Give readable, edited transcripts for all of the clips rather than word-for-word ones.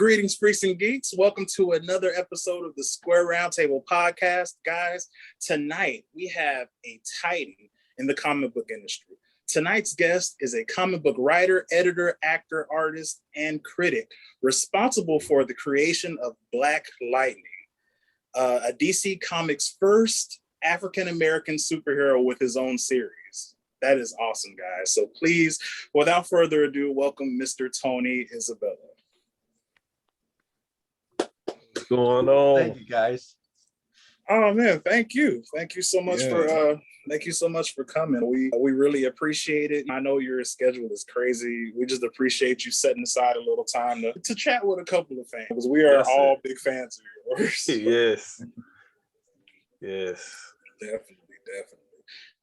Greetings, freaks and geeks. Welcome to another episode of the Square Roundtable podcast. Guys, tonight we have a titan in the comic book industry. Tonight's guest is a comic book writer, editor, actor, artist, and critic responsible for the creation of Black Lightning, a DC Comics' first African-American superhero with his own series. That is awesome, guys. So please, without further ado, welcome Mr. Tony Isabella. What's going on? Thank you, guys. Oh man, thank you so much for coming. We really appreciate it. I know your schedule is crazy. We just appreciate you setting aside a little time to chat with a couple of fans, because we are all big fans of yours. Yes. Definitely.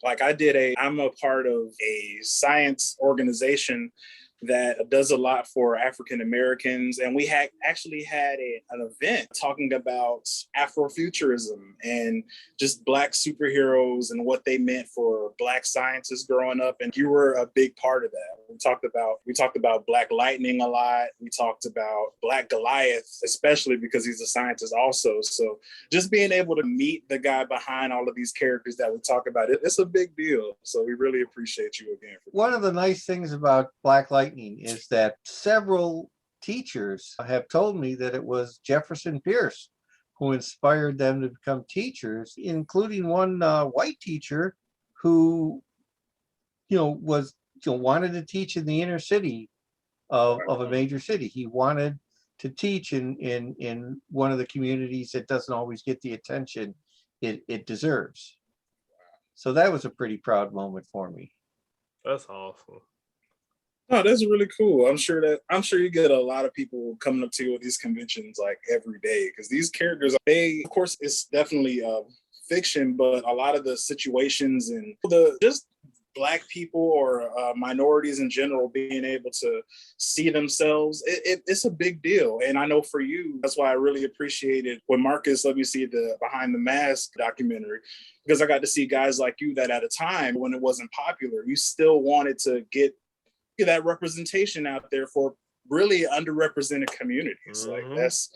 Like I'm a part of a science organization that does a lot for African Americans. And we actually had an event talking about Afrofuturism and just Black superheroes and what they meant for Black scientists growing up. And you were a big part of that. We talked about Black Lightning a lot. We talked about Black Goliath, especially because he's a scientist also. So just being able to meet the guy behind all of these characters that we talk about, it's a big deal. So we really appreciate you again. One of the nice things about Black Lightning is that several teachers have told me that it was Jefferson Pierce who inspired them to become teachers, including one white teacher who, wanted to teach in the inner city of a major city. He wanted to teach in one of the communities that doesn't always get the attention it deserves. So that was a pretty proud moment for me. That's awesome. Oh, that's really cool. I'm sure you get a lot of people coming up to you at these conventions like every day, because these characters, of course, it's definitely fiction, but a lot of the situations and just Black people or minorities in general being able to see themselves, it's a big deal. And I know for you, that's why I really appreciated when Marcus let me see the Behind the Mask documentary, because I got to see guys like you that at a time when it wasn't popular, you still wanted to get that representation out there for really underrepresented communities. Mm-hmm. Like that's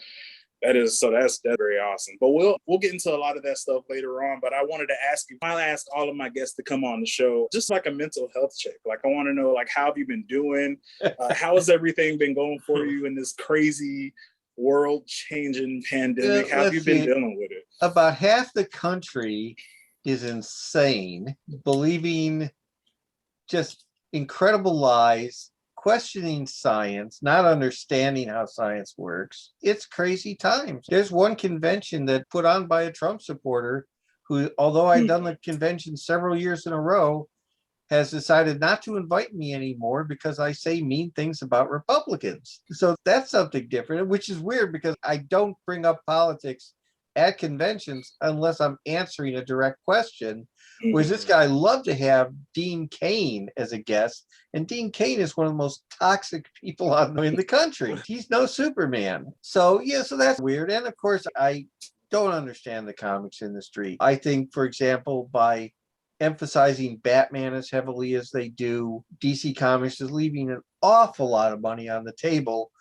very awesome. But we'll get into a lot of that stuff later on. But I wanted to ask you, I ask all of my guests to come on the show, just like a mental health check. Like I want to know, like, how have you been doing? How has everything been going for you in this crazy world-changing pandemic? How have you been dealing with it? About half the country is insane, believing just incredible lies, questioning science, not understanding how science works. It's crazy times. There's one convention that put on by a Trump supporter who, although I've done the convention several years in a row, has decided not to invite me anymore because I say mean things about Republicans. So that's something different, which is weird because I don't bring up politics at conventions unless I'm answering a direct question. Whereas this guy loved to have Dean Cain as a guest, and Dean Cain is one of the most toxic people in the country. He's no Superman. So that's weird. And of course, I don't understand the comics industry. I think, for example, by emphasizing Batman as heavily as they do, DC Comics is leaving an awful lot of money on the table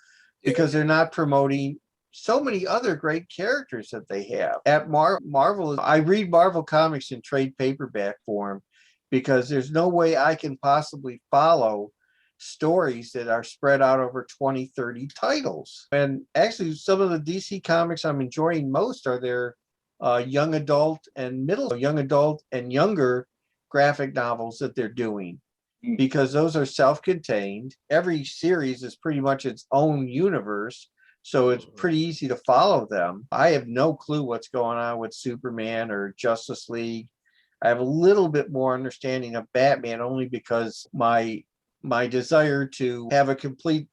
because they're not promoting so many other great characters that they have. At Marvel, I read Marvel comics in trade paperback form because there's no way I can possibly follow stories that are spread out over 20, 30 titles. And actually, some of the DC comics I'm enjoying most are their young adult and younger graphic novels that they're doing, because those are self-contained. Every series is pretty much its own universe. So it's pretty easy to follow them. I have no clue what's going on with Superman or Justice League. I have a little bit more understanding of Batman only because my desire to have a complete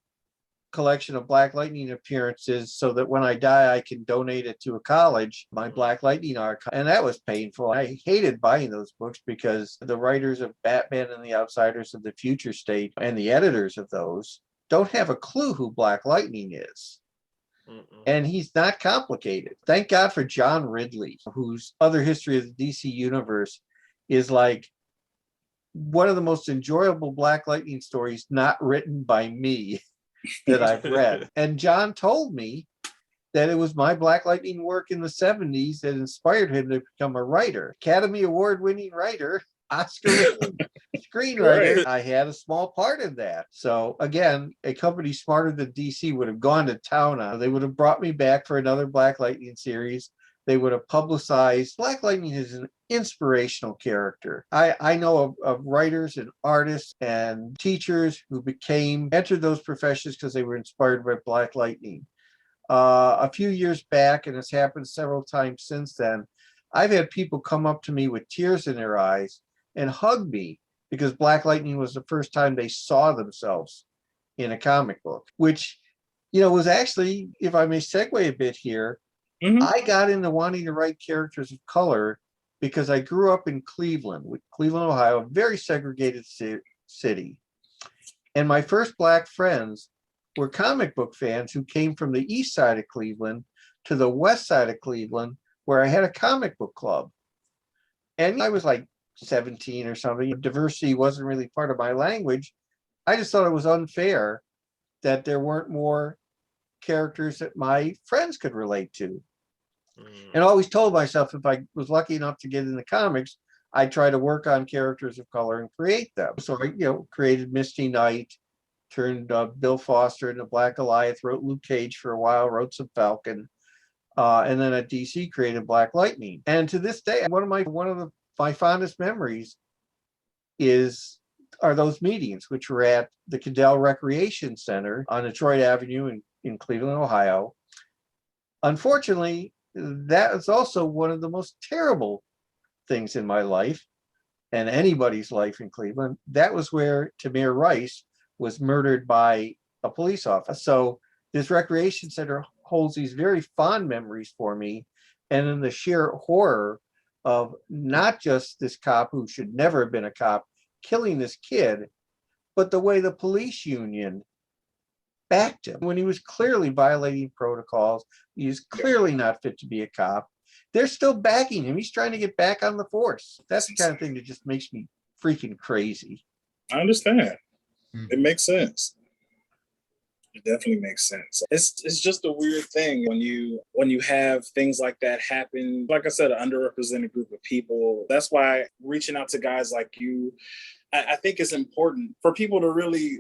collection of Black Lightning appearances so that when I die, I can donate it to a college, my Black Lightning archive. And that was painful. I hated buying those books because the writers of Batman and the Outsiders of the Future State and the editors of those don't have a clue who Black Lightning is. And he's not complicated. Thank God for John Ridley, whose other history of the DC universe is like one of the most enjoyable Black Lightning stories not written by me. that I've read. And John told me that it was my Black Lightning work in the 70s that inspired him to become a writer. Academy Award winning writer, Oscar winning screenwriter. Right. I had a small part in that. So again, a company smarter than DC would have gone to town on. They would have brought me back for another Black Lightning series. They would have publicized. Black Lightning is an inspirational character. I know of writers and artists and teachers who entered those professions because they were inspired by Black Lightning. A few years back, and it's happened several times since then, I've had people come up to me with tears in their eyes and hug me because Black Lightning was the first time they saw themselves in a comic book, which, was actually, if I may segue a bit here, I got into wanting to write characters of color because I grew up in Cleveland, Ohio, a very segregated city. And my first Black friends were comic book fans who came from the east side of Cleveland to the west side of Cleveland, where I had a comic book club. And I was like 17 or something. Diversity wasn't really part of my language. I just thought it was unfair that there weren't more characters that my friends could relate to. And I always told myself if I was lucky enough to get into comics, I'd try to work on characters of color and create them. So I, created Misty Knight, turned Bill Foster into Black Goliath, wrote Luke Cage for a while, wrote some Falcon, and then at DC created Black Lightning. And to this day, one of my fondest memories are those meetings, which were at the Cadell Recreation Center on Detroit Avenue in Cleveland, Ohio. Unfortunately, that is also one of the most terrible things in my life and anybody's life in Cleveland. That was where Tamir Rice was murdered by a police officer. So this recreation center holds these very fond memories for me. And in the sheer horror of not just this cop who should never have been a cop killing this kid, but the way the police union backed him when he was clearly violating protocols. He was clearly not fit to be a cop. They're still backing him. He's trying to get back on the force. That's the kind of thing that just makes me freaking crazy. I understand. It makes sense. It definitely makes sense. It's just a weird thing when you have things like that happen. Like I said, an underrepresented group of people. That's why reaching out to guys like you, I think it's important for people to really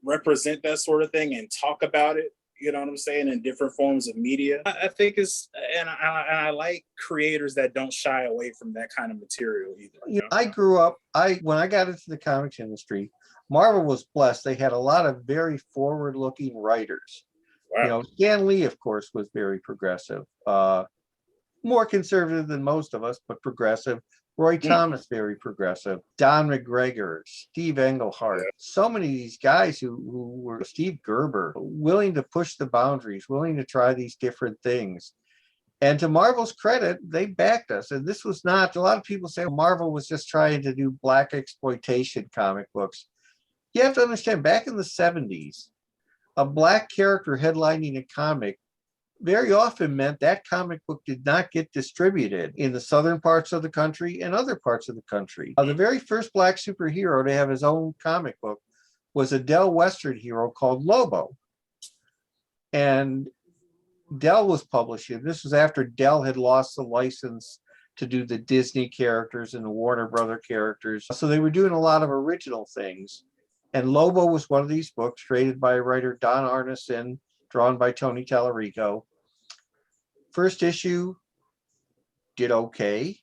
represent that sort of thing and talk about it. You know what I'm saying? In different forms of media. I think I like creators that don't shy away from that kind of material either. I grew up, when I got into the comics industry, Marvel was blessed. They had a lot of very forward-looking writers. Wow. Stan Lee, of course, was very progressive. More conservative than most of us, but progressive. Roy Thomas, very progressive. Don McGregor, Steve Englehart. So many of these guys who were Steve Gerber, willing to push the boundaries, willing to try these different things. And to Marvel's credit, they backed us. And this was not, a lot of people say Marvel was just trying to do Black exploitation comic books. You have to understand, back in the 70s, a Black character headlining a comic very often meant that comic book did not get distributed in the southern parts of the country and other parts of the country. The very first Black superhero to have his own comic book was a Dell Western hero called Lobo. And Dell was publishing. This was after Dell had lost the license to do the Disney characters and the Warner Brother characters. So they were doing a lot of original things. And Lobo was one of these books created by writer Don Arneson, drawn by Tony Tallarico. First issue did okay.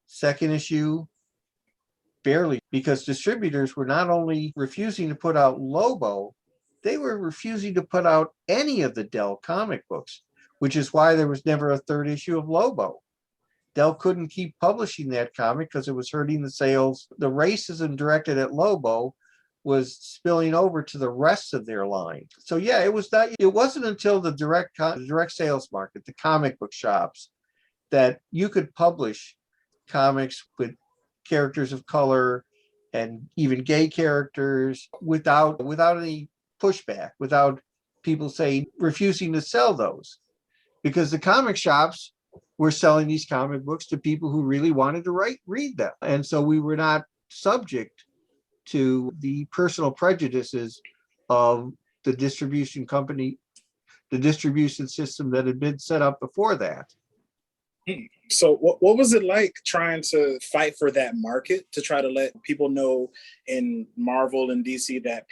Second issue, barely, because distributors were not only refusing to put out Lobo, they were refusing to put out any of the Dell comic books, which is why there was never a third issue of Lobo. Dell couldn't keep publishing that comic because it was hurting the sales. The racism directed at Lobo was spilling over to the rest of their line. So yeah, it wasn't until the direct sales market, the comic book shops, that you could publish comics with characters of color and even gay characters without any pushback, without people saying, refusing to sell those. Because the comic shops were selling these comic books to people who really wanted to read them. And so we were not subject to the personal prejudices of the distribution company, the distribution system that had been set up before that. So what was it like trying to fight for that market, to try to let people know in Marvel and DC that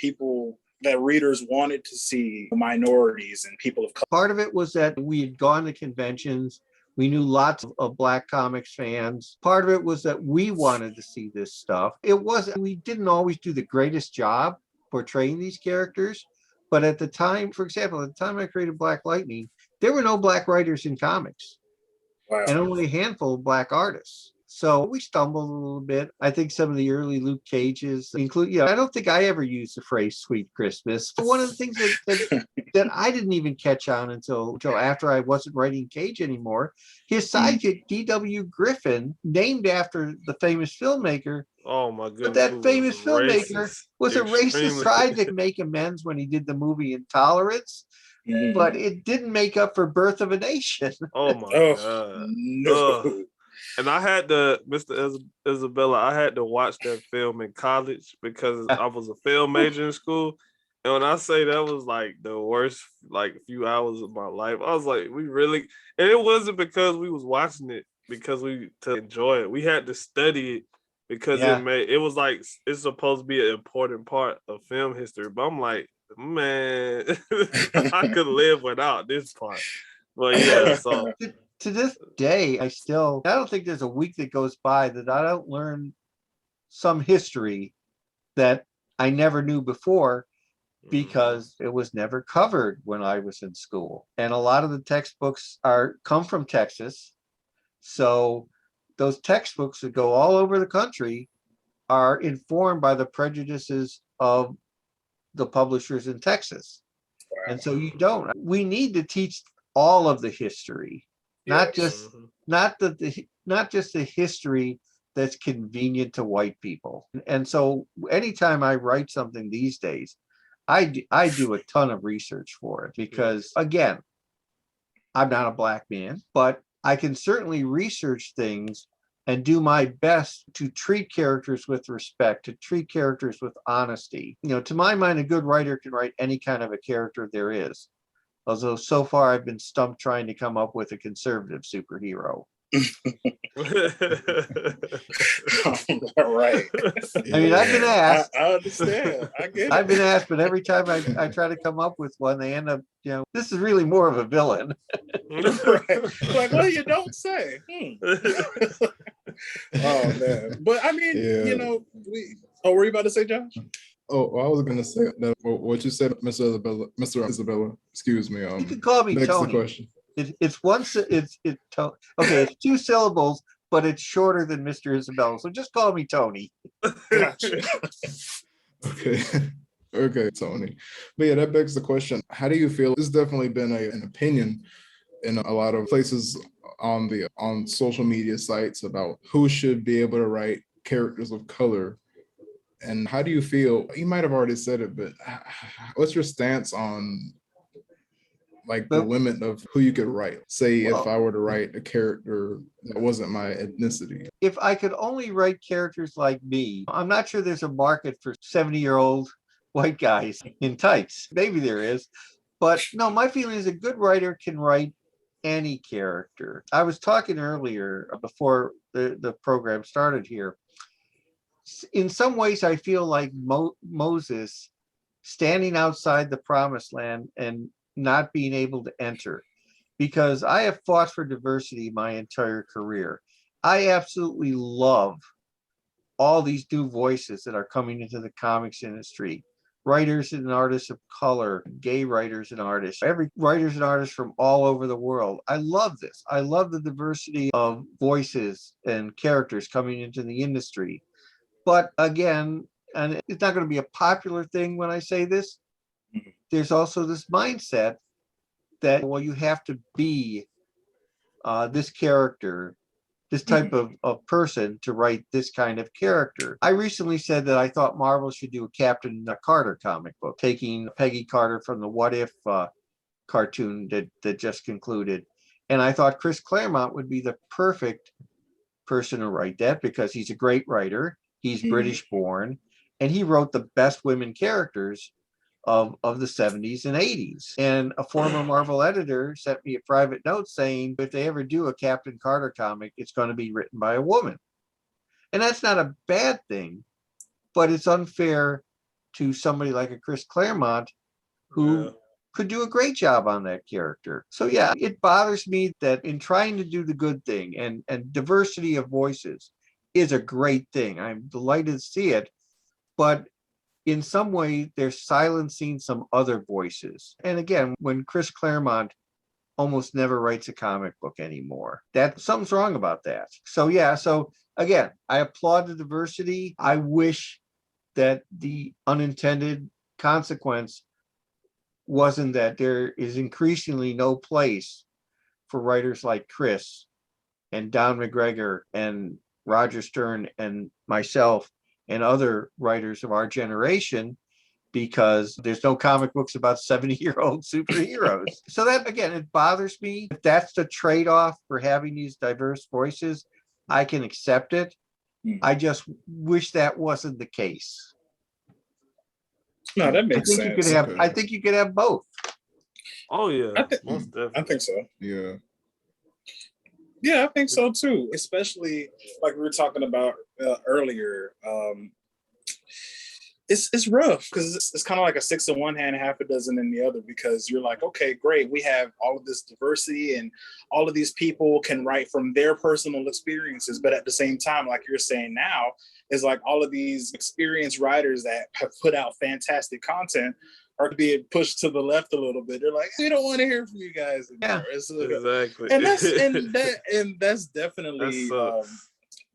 readers wanted to see minorities and people of color? Part of it was that we had gone to conventions. We knew lots of Black comics fans. Part of it was that we wanted to see this stuff. We didn't always do the greatest job portraying these characters. But at the time, for example, at the time I created Black Lightning, there were no Black writers in comics. Wow. And only a handful of Black artists. So we stumbled a little bit. I think some of the early Luke Cages include, I don't think I ever used the phrase "Sweet Christmas." One of the things that I didn't even catch on until after I wasn't writing Cage anymore, his sidekick, D.W. Griffin, named after the famous filmmaker. Oh my goodness. But that famous filmmaker was a racist, tried to make amends when he did the movie Intolerance. But it didn't make up for Birth of a Nation. Oh my God. No. And I had to, Mr. Isabella, I had to watch that film in college because I was a film major in school. And when I say that was like the worst few hours of my life, I was like, we really, and it wasn't because we was watching it because to enjoy it. We had to study it because it was like, it's supposed to be an important part of film history. But I'm like, man, I could live without this part. But yeah, so to this day, I don't think there's a week that goes by that I don't learn some history that I never knew before, because it was never covered when I was in school. And a lot of the textbooks come from Texas. So those textbooks that go all over the country are informed by the prejudices of the publishers in Texas. And so we need to teach all of the history, not just the history that's convenient to white people. And so anytime I write something these days, I do a ton of research for it, because again, I'm not a Black man, but I can certainly research things and do my best to treat characters with respect, to treat characters with honesty. To my mind, a good writer can write any kind of a character there is. Although so far I've been stumped trying to come up with a conservative superhero. Right. I mean, I've been asked. I understand. I get it. I've been asked, but every time I try to come up with one, they end up, this is really more of a villain. Right. Like, well, you don't say. Oh man. But I mean, were you about to say, Josh? Oh, I was going to say that what you said, Mr. Isabella, excuse me. You can call me Tony. The question. It's two syllables, but it's shorter than Mr. Isabella. So just call me Tony. Gotcha. Okay, Tony. But yeah, that begs the question. How do you feel? This has definitely been an opinion in a lot of places on social media sites about who should be able to write characters of color. And how do you feel? You might have already said it, but what's your stance on the limit of who you could write? Say, if I were to write a character that wasn't my ethnicity. If I could only write characters like me, I'm not sure there's a market for 70-year-old white guys in tights. Maybe there is. But no, my feeling is a good writer can write any character. I was talking earlier before the program started here. In some ways, I feel like Moses standing outside the promised land and not being able to enter, because I have fought for diversity my entire career. I absolutely love all these new voices that are coming into the comics industry. Writers and artists of color, gay writers and artists, writers and artists from all over the world. I love this. I love the diversity of voices and characters coming into the industry. But again, and it's not going to be a popular thing when I say this, there's also this mindset that, well, you have to be this character, this type of person to write this kind of character. I recently said that I thought Marvel should do a Captain Carter comic book, taking Peggy Carter from the What If cartoon that just concluded. And I thought Chris Claremont would be the perfect person to write that, because he's a great writer. He's British born, and he wrote the best women characters of the 70s and 80s. And a former Marvel editor sent me a private note saying if they ever do a Captain Carter comic, it's going to be written by a woman. And that's not a bad thing, but it's unfair to somebody like a Chris Claremont who could do a great job on that character. So yeah, it bothers me that in trying to do the good thing, and diversity of voices is a great thing. I'm delighted to see it, but in some way they're silencing some other voices. And again, when Chris Claremont almost never writes a comic book anymore, that something's wrong about that. So yeah, so again, I applaud the diversity. I wish that the unintended consequence wasn't that there is increasingly no place for writers like Chris and Don McGregor and Roger Stern and myself and other writers of our generation, because there's no comic books about 70-year-old superheroes. So that, again, it bothers me. If that's the trade-off for having these diverse voices, I can accept it. I just wish that wasn't the case. No, that makes sense. I think you could have both. Oh yeah, I think so. Yeah. Yeah, I think so too. Especially like we were talking about earlier. It's rough because it's kind of like a 6 in one hand, half a dozen in the other, because you're like, okay, great, we have all of this diversity and all of these people can write from their personal experiences, but at the same time, like you're saying now, is like all of these experienced writers that have put out fantastic content are being pushed to the left a little bit. They're like, we don't want to hear from you guys anymore. Exactly. And that's definitely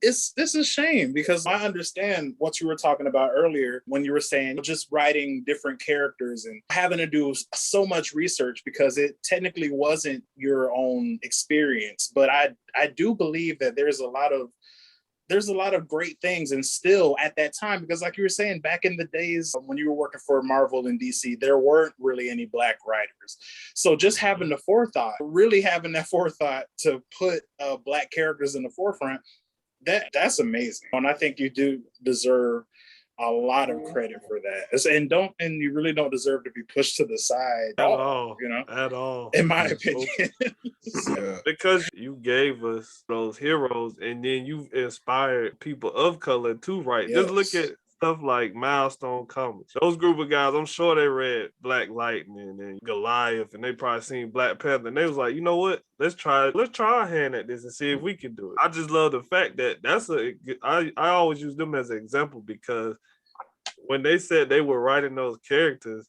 it's a shame, because I understand what you were talking about earlier when you were saying just writing different characters and having to do so much research because it technically wasn't your own experience. But I do believe that there's a lot of great things, and still at that time, because like you were saying, back in the days when you were working for Marvel and DC, there weren't really any Black writers. So just having the forethought, really having that forethought to put Black characters in the forefront, that's amazing. And I think you do deserve a lot of credit for that. And you really don't deserve to be pushed to the side at all, in my opinion. Because you gave us those heroes and then you inspired people of color to write. Yes. Just look at stuff like Milestone Comics. Those group of guys, I'm sure they read Black Lightning and Goliath, and they probably seen Black Panther, and they was like, you know what? Let's try our hand at this and see if we can do it. I just love the fact that I always use them as an example, because when they said they were writing those characters,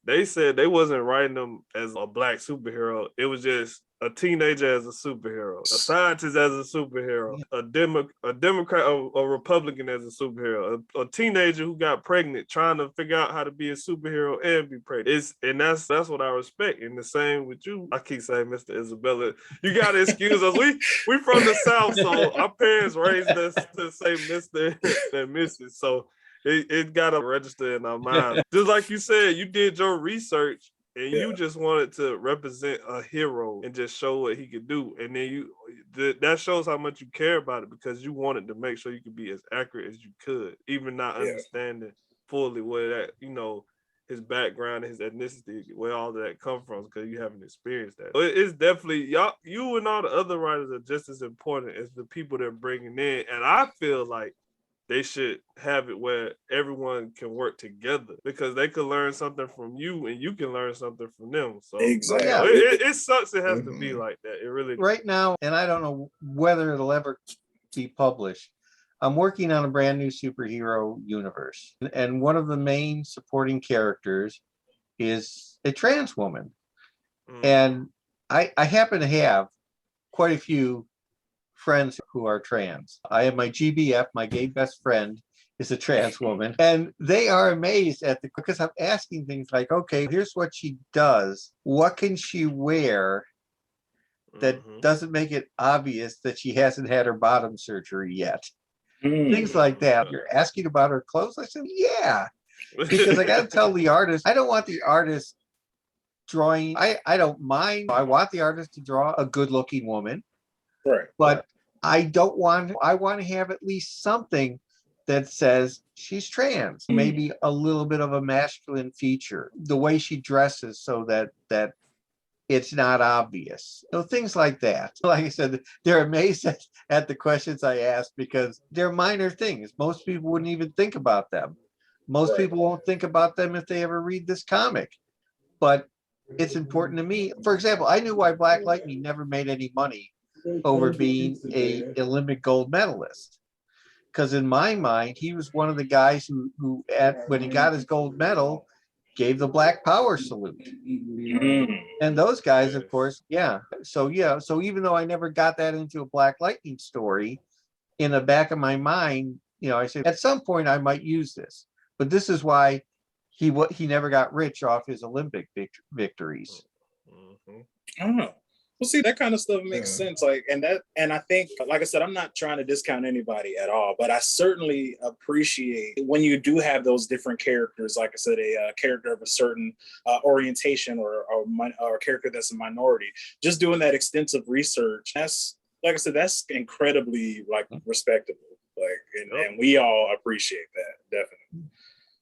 they said they wasn't writing them as a Black superhero. It was just a teenager as a superhero, a scientist as a superhero, a Democrat, a Republican as a superhero, a teenager who got pregnant trying to figure out how to be a superhero and be pregnant. That's what I respect. And the same with you. I keep saying Mr. Isabella. You gotta excuse us. We from the South, so our parents raised us to say Mr. and Mrs. So it gotta register in our minds. Just like you said, you did your research. And you just wanted to represent a hero and just show what he could do. And then that shows how much you care about it, because you wanted to make sure you could be as accurate as you could, even not understanding fully where that, his background, his ethnicity, where all that come from, because you haven't experienced that. So it's definitely, you and all the other writers are just as important as the people they're bringing in. And I feel like they should have it where everyone can work together, because they could learn something from you and you can learn something from them. So exactly, it sucks. It has to be like that. It really right now, and I don't know whether it'll ever be published. I'm working on a brand new superhero universe, and one of the main supporting characters is a trans woman, and I happen to have quite a few friends who are trans. I have my GBF, my gay best friend, is a trans woman, and they are amazed because I'm asking things like, okay, here's what she does. What can she wear that doesn't make it obvious that she hasn't had her bottom surgery yet? Things like that. You're asking about her clothes? I said, yeah, because I got to tell the artist, I don't want the artist drawing. I don't mind. I want the artist to draw a good looking woman. Right. But I want to have at least something that says she's trans, maybe a little bit of a masculine feature, the way she dresses so that it's not obvious. Things like that. Like I said, they're amazed at the questions I ask because they're minor things. Most people wouldn't even think about them. Most people won't think about them if they ever read this comic. But it's important to me. For example, I knew why Black Lightning never made any money over being a Olympic gold medalist. Because in my mind, he was one of the guys who when he got his gold medal, gave the Black Power salute. And those guys, of course, So even though I never got that into a Black Lightning story, in the back of my mind, I said, at some point I might use this. But this is why he never got rich off his Olympic victories. Oh. Well, see, that kind of stuff makes sense. And I think, like I said, I'm not trying to discount anybody at all, but I certainly appreciate when you do have those different characters. Like I said, a character of a certain orientation or a character that's a minority. Just doing that extensive research. That's, like I said, that's incredibly respectable. And we all appreciate that, definitely.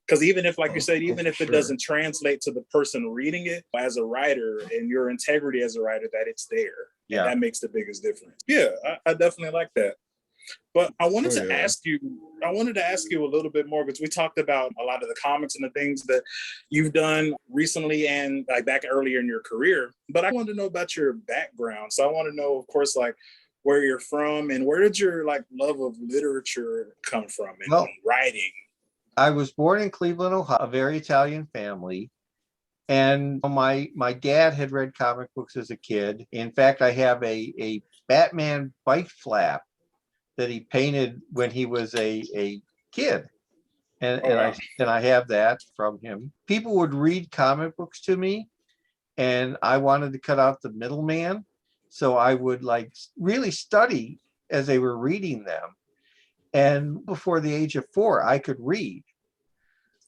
Because even if, like you said, even if it doesn't translate to the person reading it, as a writer and your integrity as a writer, that it's there. Yeah. And that makes the biggest difference. Yeah, I definitely like that. But I wanted to ask you a little bit more, because we talked about a lot of the comics and the things that you've done recently and back earlier in your career. But I wanted to know about your background. So I want to know, of course, where you're from and where did your love of literature come from and writing? I was born in Cleveland, Ohio, a very Italian family. And my dad had read comic books as a kid. In fact, I have a Batman bike flap that he painted when he was a kid. And I have that from him. People would read comic books to me, and I wanted to cut out the middleman. So I would really study as they were reading them. And before the age of 4, I could read.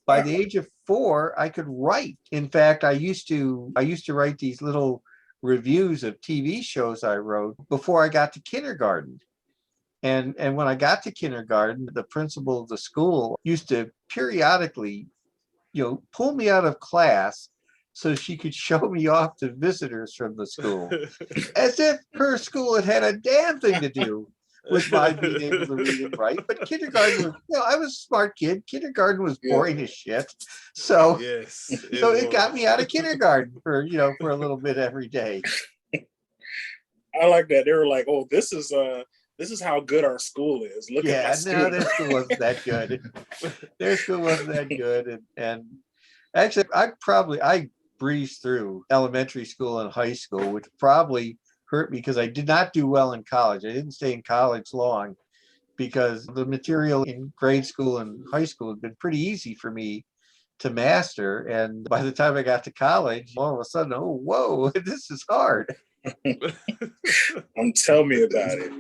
By the age of 4, I could write. In fact, I used to write these little reviews of TV shows I wrote before I got to kindergarten. And when I got to kindergarten, the principal of the school used to periodically, pull me out of class so she could show me off to visitors from the school, as if her school had a damn thing to do with my being able to read and write. But kindergarten was, I was a smart kid. Kindergarten was boring as shit. So, it got me out of kindergarten for a little bit every day. I like that. They were like, "Oh, this is how good our school is. Look at that." No, their school wasn't that good. Their school wasn't that good. And actually, I breezed through elementary school and high school, which probably hurt me because I did not do well in college. I didn't stay in college long because the material in grade school and high school had been pretty easy for me to master. And by the time I got to college, all of a sudden, whoa, this is hard. Tell me about it.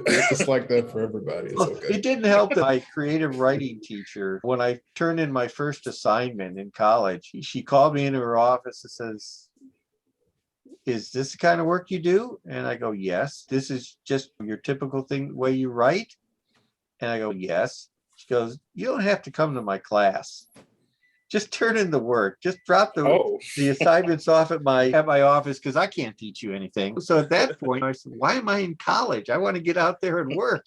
It's like that for everybody. It's okay. It didn't help that my creative writing teacher, when I turned in my first assignment in college, she called me into her office and says, "Is this the kind of work you do?" And I go, "Yes." "This is just your typical way you write?" And I go, "Yes." She goes, "You don't have to come to my class. Just turn in the work. Just drop the assignments off at my office because I can't teach you anything." So at that point, I said, "Why am I in college? I want to get out there and work."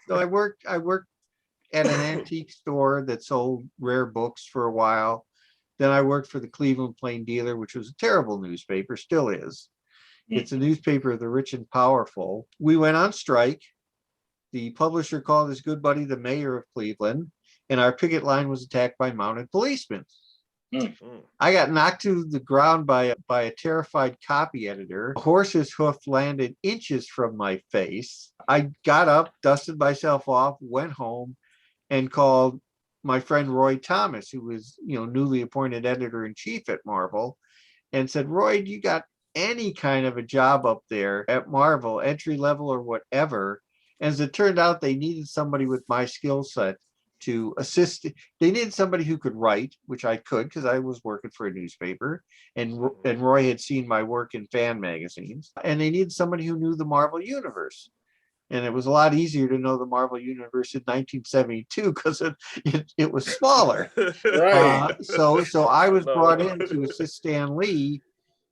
So I worked at an antique store that sold rare books for a while. Then I worked for the Cleveland Plain Dealer, which was a terrible newspaper, still is. It's a newspaper of the rich and powerful. We went on strike. The publisher called his good buddy, the mayor of Cleveland, and our picket line was attacked by mounted policemen. I got knocked to the ground by a terrified copy editor. A horse's hoof landed inches from my face. I got up, dusted myself off, went home, and called my friend Roy Thomas, who was newly appointed editor-in-chief at Marvel, and said, "Roy, you got any kind of a job up there at Marvel, entry level or whatever?" And as it turned out, they needed somebody with my skill set to assist. They needed somebody who could write, which I could because I was working for a newspaper, and Roy had seen my work in fan magazines. And they needed somebody who knew the Marvel universe. And it was a lot easier to know the Marvel Universe in 1972 because it was smaller. Right. So I was No. brought in to assist Stan Lee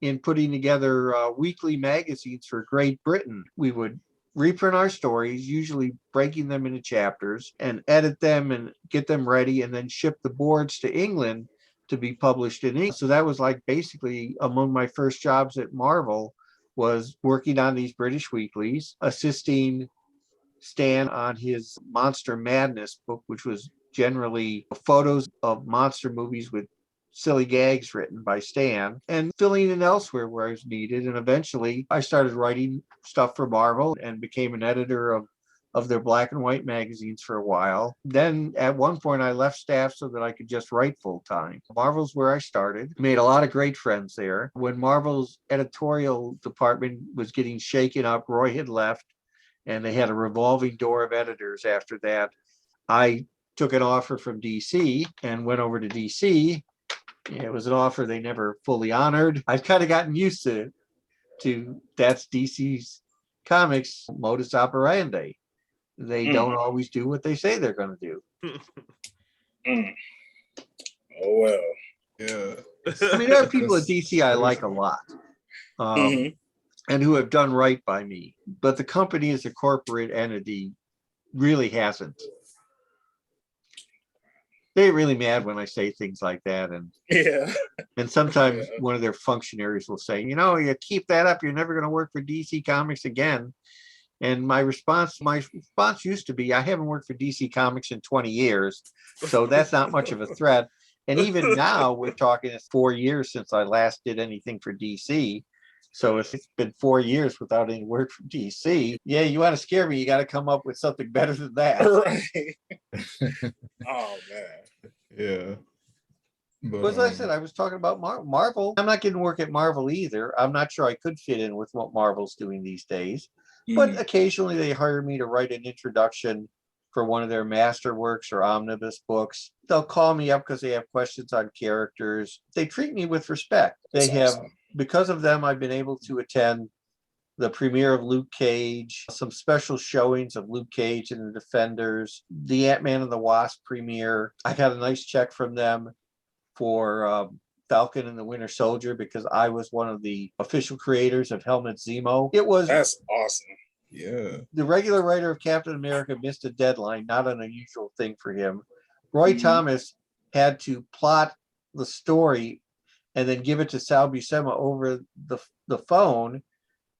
in putting together weekly magazines for Great Britain. We would reprint our stories, usually breaking them into chapters, and edit them and get them ready, and then ship the boards to England to be published in English. So that was like basically among my first jobs at Marvel, was working on these British weeklies, assisting Stan on his Monster Madness book, which was generally photos of monster movies with silly gags written by Stan, and filling in elsewhere where I was needed. And eventually I started writing stuff for Marvel and became an editor of their black and white magazines for a while. Then at one point I left staff so that I could just write full time. Marvel's where I started, made a lot of great friends there. When Marvel's editorial department was getting shaken up, Roy had left, and they had a revolving door of editors after that. I took an offer from DC and went over to DC. It was an offer they never fully honored. I've kind of gotten used to that's DC's comics modus operandi. They don't always do what they say they're going to do. Oh, well. Yeah. I mean, there are people at DC I like a lot, and who have done right by me. But the company as a corporate entity really hasn't. They get really mad when I say things like that, and sometimes one of their functionaries will say, you keep that up, you're never going to work for DC Comics again. And my response used to be, I haven't worked for DC Comics in 20 years, so that's not much of a threat. And even now, we're talking, it's 4 years since I last did anything for DC. So if it's been 4 years without any work from DC, yeah, you want to scare me, you got to come up with something better than that. Right. Oh, man. Yeah. But, as I said, I was talking about Marvel. I'm not getting work at Marvel either. I'm not sure I could fit in with what Marvel's doing these days. But occasionally they hire me to write an introduction for one of their masterworks or omnibus books. They'll call me up because they have questions on characters. They treat me with respect. Because of them, I've been able to attend the premiere of Luke Cage, some special showings of Luke Cage and the Defenders, the Ant-Man and the Wasp premiere. I got a nice check from them for Falcon and the Winter Soldier because I was one of the official creators of Helmut Zemo. That's awesome. Yeah. The regular writer of Captain America missed a deadline, not an unusual thing for him. Roy Thomas had to plot the story and then give it to Sal Buscema over the phone.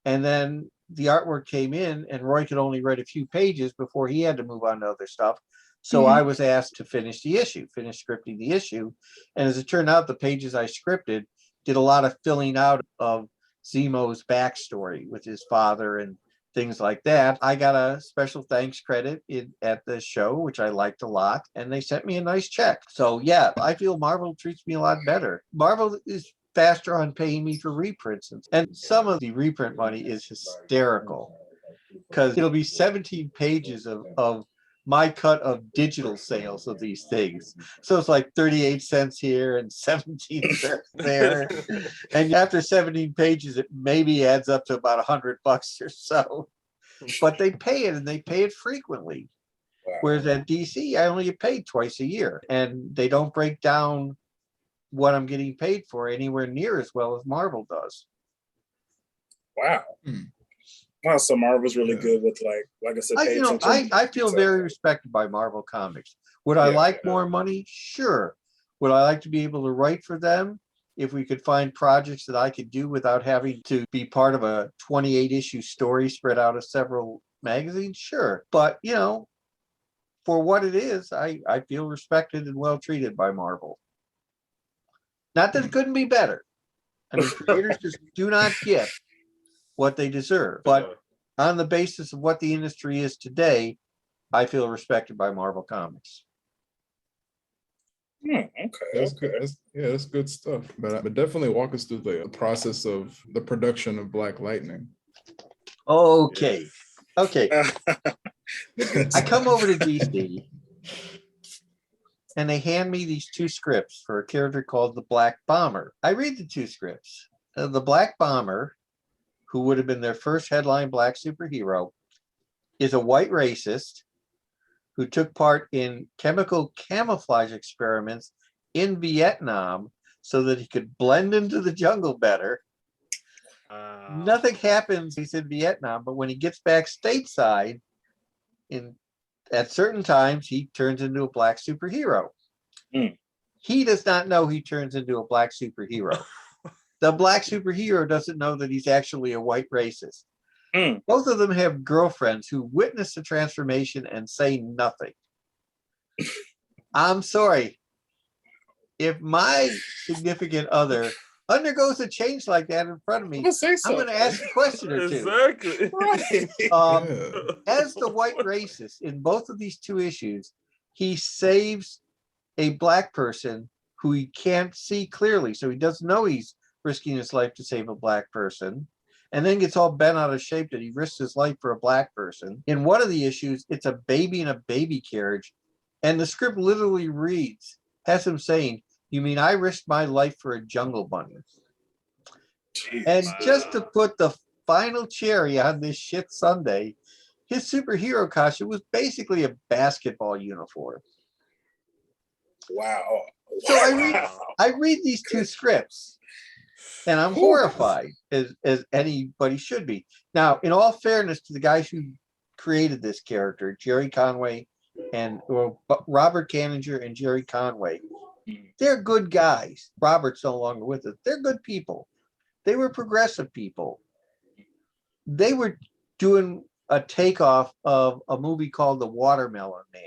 And then the artwork came in and Roy could only write a few pages before he had to move on to other stuff. So I was asked to finish scripting the issue. And as it turned out, the pages I scripted did a lot of filling out of Zemo's backstory with his father and things like that. I got a special thanks credit at the show, which I liked a lot, and they sent me a nice check. So yeah, I feel Marvel treats me a lot better. Marvel is faster on paying me for reprints, and some of the reprint money is hysterical because it'll be 17 pages of my cut of digital sales of these things. So it's like 38 cents here and 17 cents there. And after 17 pages, it maybe adds up to about $100 or so. But they pay it, and they pay it frequently. Wow. Whereas at DC, I only get paid twice a year. And they don't break down what I'm getting paid for anywhere near as well as Marvel does. Wow. Wow, so Marvel's really good with like I said, I feel very respected by Marvel Comics. Would I like more money? Sure. Would I like to be able to write for them if we could find projects that I could do without having to be part of a 28-issue story spread out of several magazines? Sure. But, for what it is, I feel respected and well treated by Marvel. Not that it couldn't be better. I mean, creators just do not get what they deserve. But on the basis of what the industry is today, I feel respected by Marvel Comics. Okay. That's good. That's good stuff. But definitely walk us through the process of the production of Black Lightning. Okay. I come over to DC and they hand me these two scripts for a character called the Black Bomber. I read the two scripts. The Black Bomber, who would have been their first headline black superhero, is a white racist who took part in chemical camouflage experiments in Vietnam so that he could blend into the jungle better. Nothing happens. He's in Vietnam, but when he gets back stateside, at certain times, he turns into a black superhero. He does not know he turns into a black superhero. The black superhero doesn't know that he's actually a white racist. Both of them have girlfriends who witness the transformation and say nothing. I'm sorry. If my significant other undergoes a change like that in front of me, I'm going to ask a question or two. Exactly. As the white racist in both of these two issues, he saves a black person who he can't see clearly. So he doesn't know he's risking his life to save a black person, and then gets all bent out of shape that he risks his life for a black person. In one of the issues, it's a baby in a baby carriage, and the script literally has him saying, "You mean I risked my life for a jungle bunny?" And just to put the final cherry on this shit Sunday, his superhero costume was basically a basketball uniform. Wow. So I read these two scripts, and I'm horrified, as anybody should be. Now, in all fairness to the guys who created this character, Jerry Conway Robert Canninger and Jerry Conway, they're good guys. Robert's no longer with us. They're good people. They were progressive people. They were doing a takeoff of a movie called The Watermelon Man,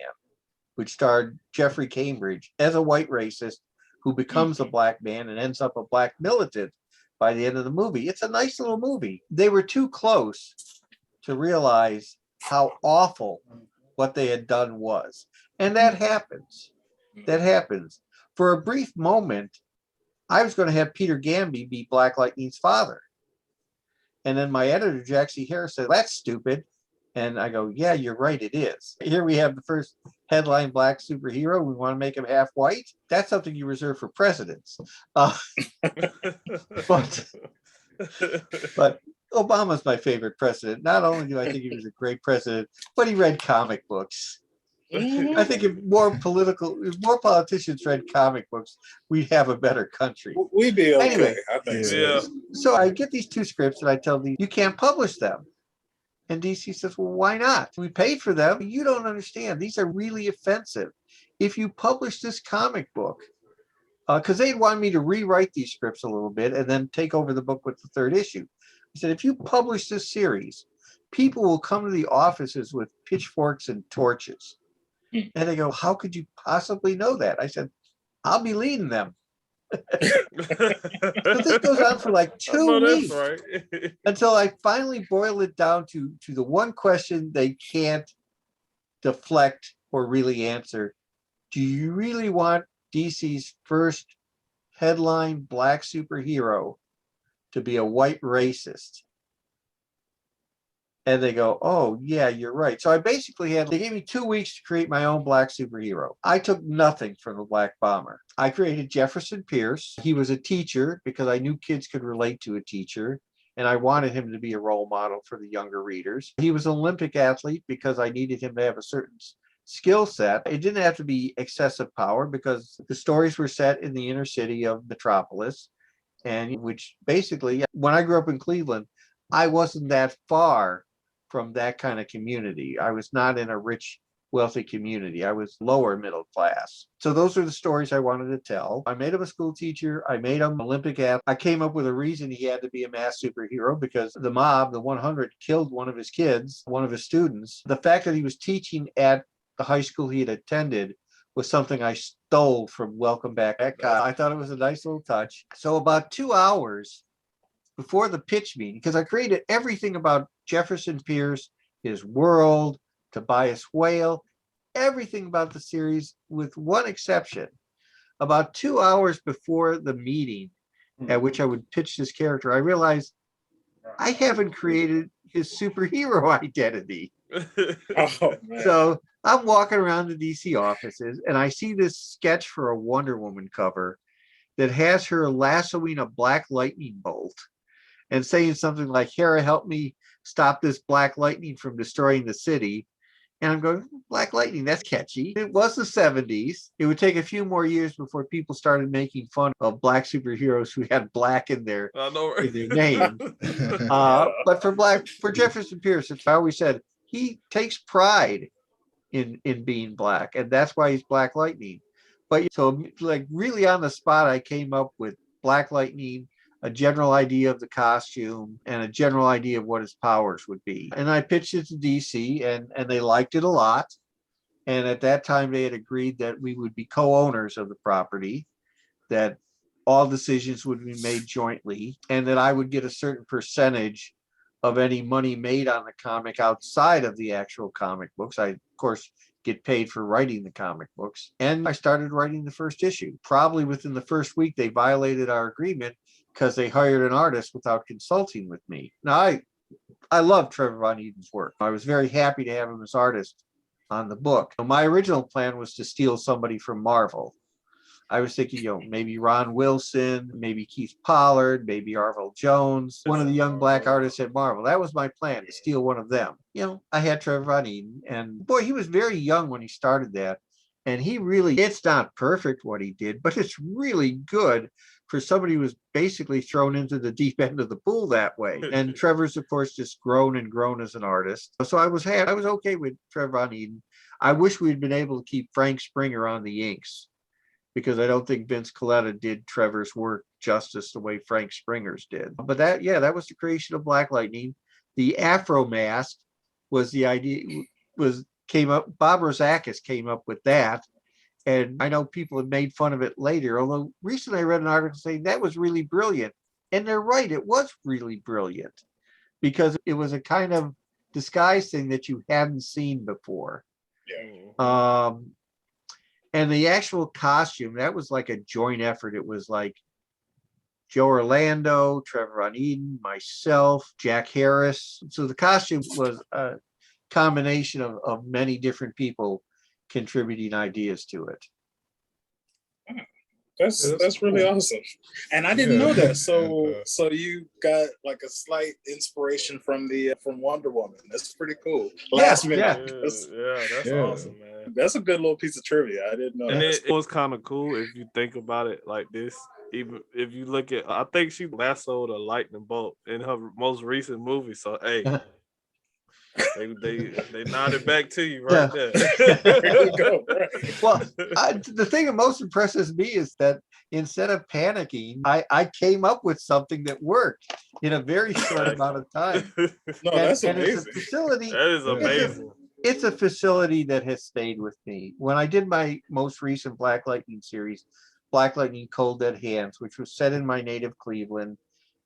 which starred Jeffrey Cambridge as a white racist who becomes a black man and ends up a black militant by the end of the movie. It's a nice little movie. They were too close to realize how awful what they had done was. And that happens. That happens. For a brief moment, I was going to have Peter Gamby be Black Lightning's father. And then my editor, Jack C. Harris, said, "That's stupid." And I go, "Yeah, you're right, it is." Here we have the first headline black superhero. We want to make him half white. That's something you reserve for presidents. But Obama's my favorite president. Not only do I think he was a great president, but he read comic books. I think if more politicians read comic books, we'd have a better country. We'd be okay. Anyway, I think yeah. So I get these two scripts and I tell them, "You can't publish them." And DC says, "Well, why not? We paid for them. You don't understand. These are really offensive. If you publish this comic book," because they'd want me to rewrite these scripts a little bit and then take over the book with the third issue. I said, "If you publish this series, people will come to the offices with pitchforks and torches." And they go, "How could you possibly know that?" I said, "I'll be leading them." So this goes on for like 2 weeks, right. until I finally boil it down to the one question they can't deflect or really answer. Do you really want DC's first headline black superhero to be a white racist? And they go, "Oh, yeah, you're right." So I basically they gave me 2 weeks to create my own black superhero. I took nothing from the Black Bomber. I created Jefferson Pierce. He was a teacher because I knew kids could relate to a teacher, and I wanted him to be a role model for the younger readers. He was an Olympic athlete because I needed him to have a certain skill set. It didn't have to be excessive power because the stories were set in the inner city of Metropolis, and which basically, when I grew up in Cleveland, I wasn't that far from that kind of community. I was not in a rich, wealthy community. I was lower middle class. So those are the stories I wanted to tell. I made him a school teacher. I made him an Olympic athlete. I came up with a reason he had to be a mass superhero because the mob, the 100, killed one of his kids, one of his students. The fact that he was teaching at the high school he had attended was something I stole from Welcome Back. I thought it was a nice little touch. So about 2 hours before the pitch meeting, because I created everything about Jefferson Pierce, his world, Tobias Whale, everything about the series with one exception. About 2 hours before the meeting at which I would pitch this character, I realized I haven't created his superhero identity. Oh, man. So I'm walking around the DC offices and I see this sketch for a Wonder Woman cover that has her lassoing a black lightning bolt. and saying something like, Hera, help me stop this black lightning from destroying the city. And I'm going, Black Lightning, that's catchy. It was the 70s. It would take a few more years before people started making fun of black superheroes who had black in their, in their name. But for Jefferson Pierce, I always said he takes pride in being black, and that's why he's Black Lightning. But so like really on the spot, I came up with Black Lightning, a general idea of the costume, and a general idea of what his powers would be. And I pitched it to DC, and they liked it a lot. And at that time, they had agreed that we would be co-owners of the property, that all decisions would be made jointly, and that I would get a certain percentage of any money made on the comic outside of the actual comic books. I, of course, get paid for writing the comic books. And I started writing the first issue. Probably within the first week, they violated our agreement because they hired an artist without consulting with me. Now, I love Trevor Von Eden's work. I was very happy to have him as artist on the book. My original plan was to steal somebody from Marvel. I was thinking, maybe Ron Wilson, maybe Keith Pollard, maybe Arvell Jones, one of the young black artists at Marvel. That was my plan, to steal one of them. I had Trevor Von Eden, and boy, he was very young when he started that. And he really, it's not perfect what he did, but it's really good for somebody who was basically thrown into the deep end of the pool that way. And Trevor's, of course, just grown and grown as an artist. So I was okay with Trevor Von Eden. I wish we'd been able to keep Frank Springer on the inks, because I don't think Vince Colletta did Trevor's work justice the way Frank Springer's did. But that was the creation of Black Lightning. The Afro mask was the idea, Bob Rozakis came up with that. And I know people have made fun of it later, although recently I read an article saying that was really brilliant. And they're right, it was really brilliant, because it was a kind of disguise thing that you hadn't seen before. Yeah. And the actual costume, that was like a joint effort. It was like Joe Orlando, Trevor Von Eden, myself, Jack Harris. So the costume was a combination of many different people contributing ideas to it. That's really awesome. And I didn't know that. So you got like a slight inspiration from Wonder Woman. That's pretty cool. Last minute. That's awesome, man. That's a good little piece of trivia. I didn't know. And it was kind of cool if you think about it like this. Even if you look at, I think she lassoed a lightning bolt in her most recent movie. So hey, they nodded back to you right there. There you go. Right. Well, the thing that most impresses me is that instead of panicking, I came up with something that worked in a very short amount of time. No, that's amazing. It's a facility. That is amazing. It's a facility that has stayed with me. When I did my most recent Black Lightning series, Black Lightning Cold Dead Hands, which was set in my native Cleveland,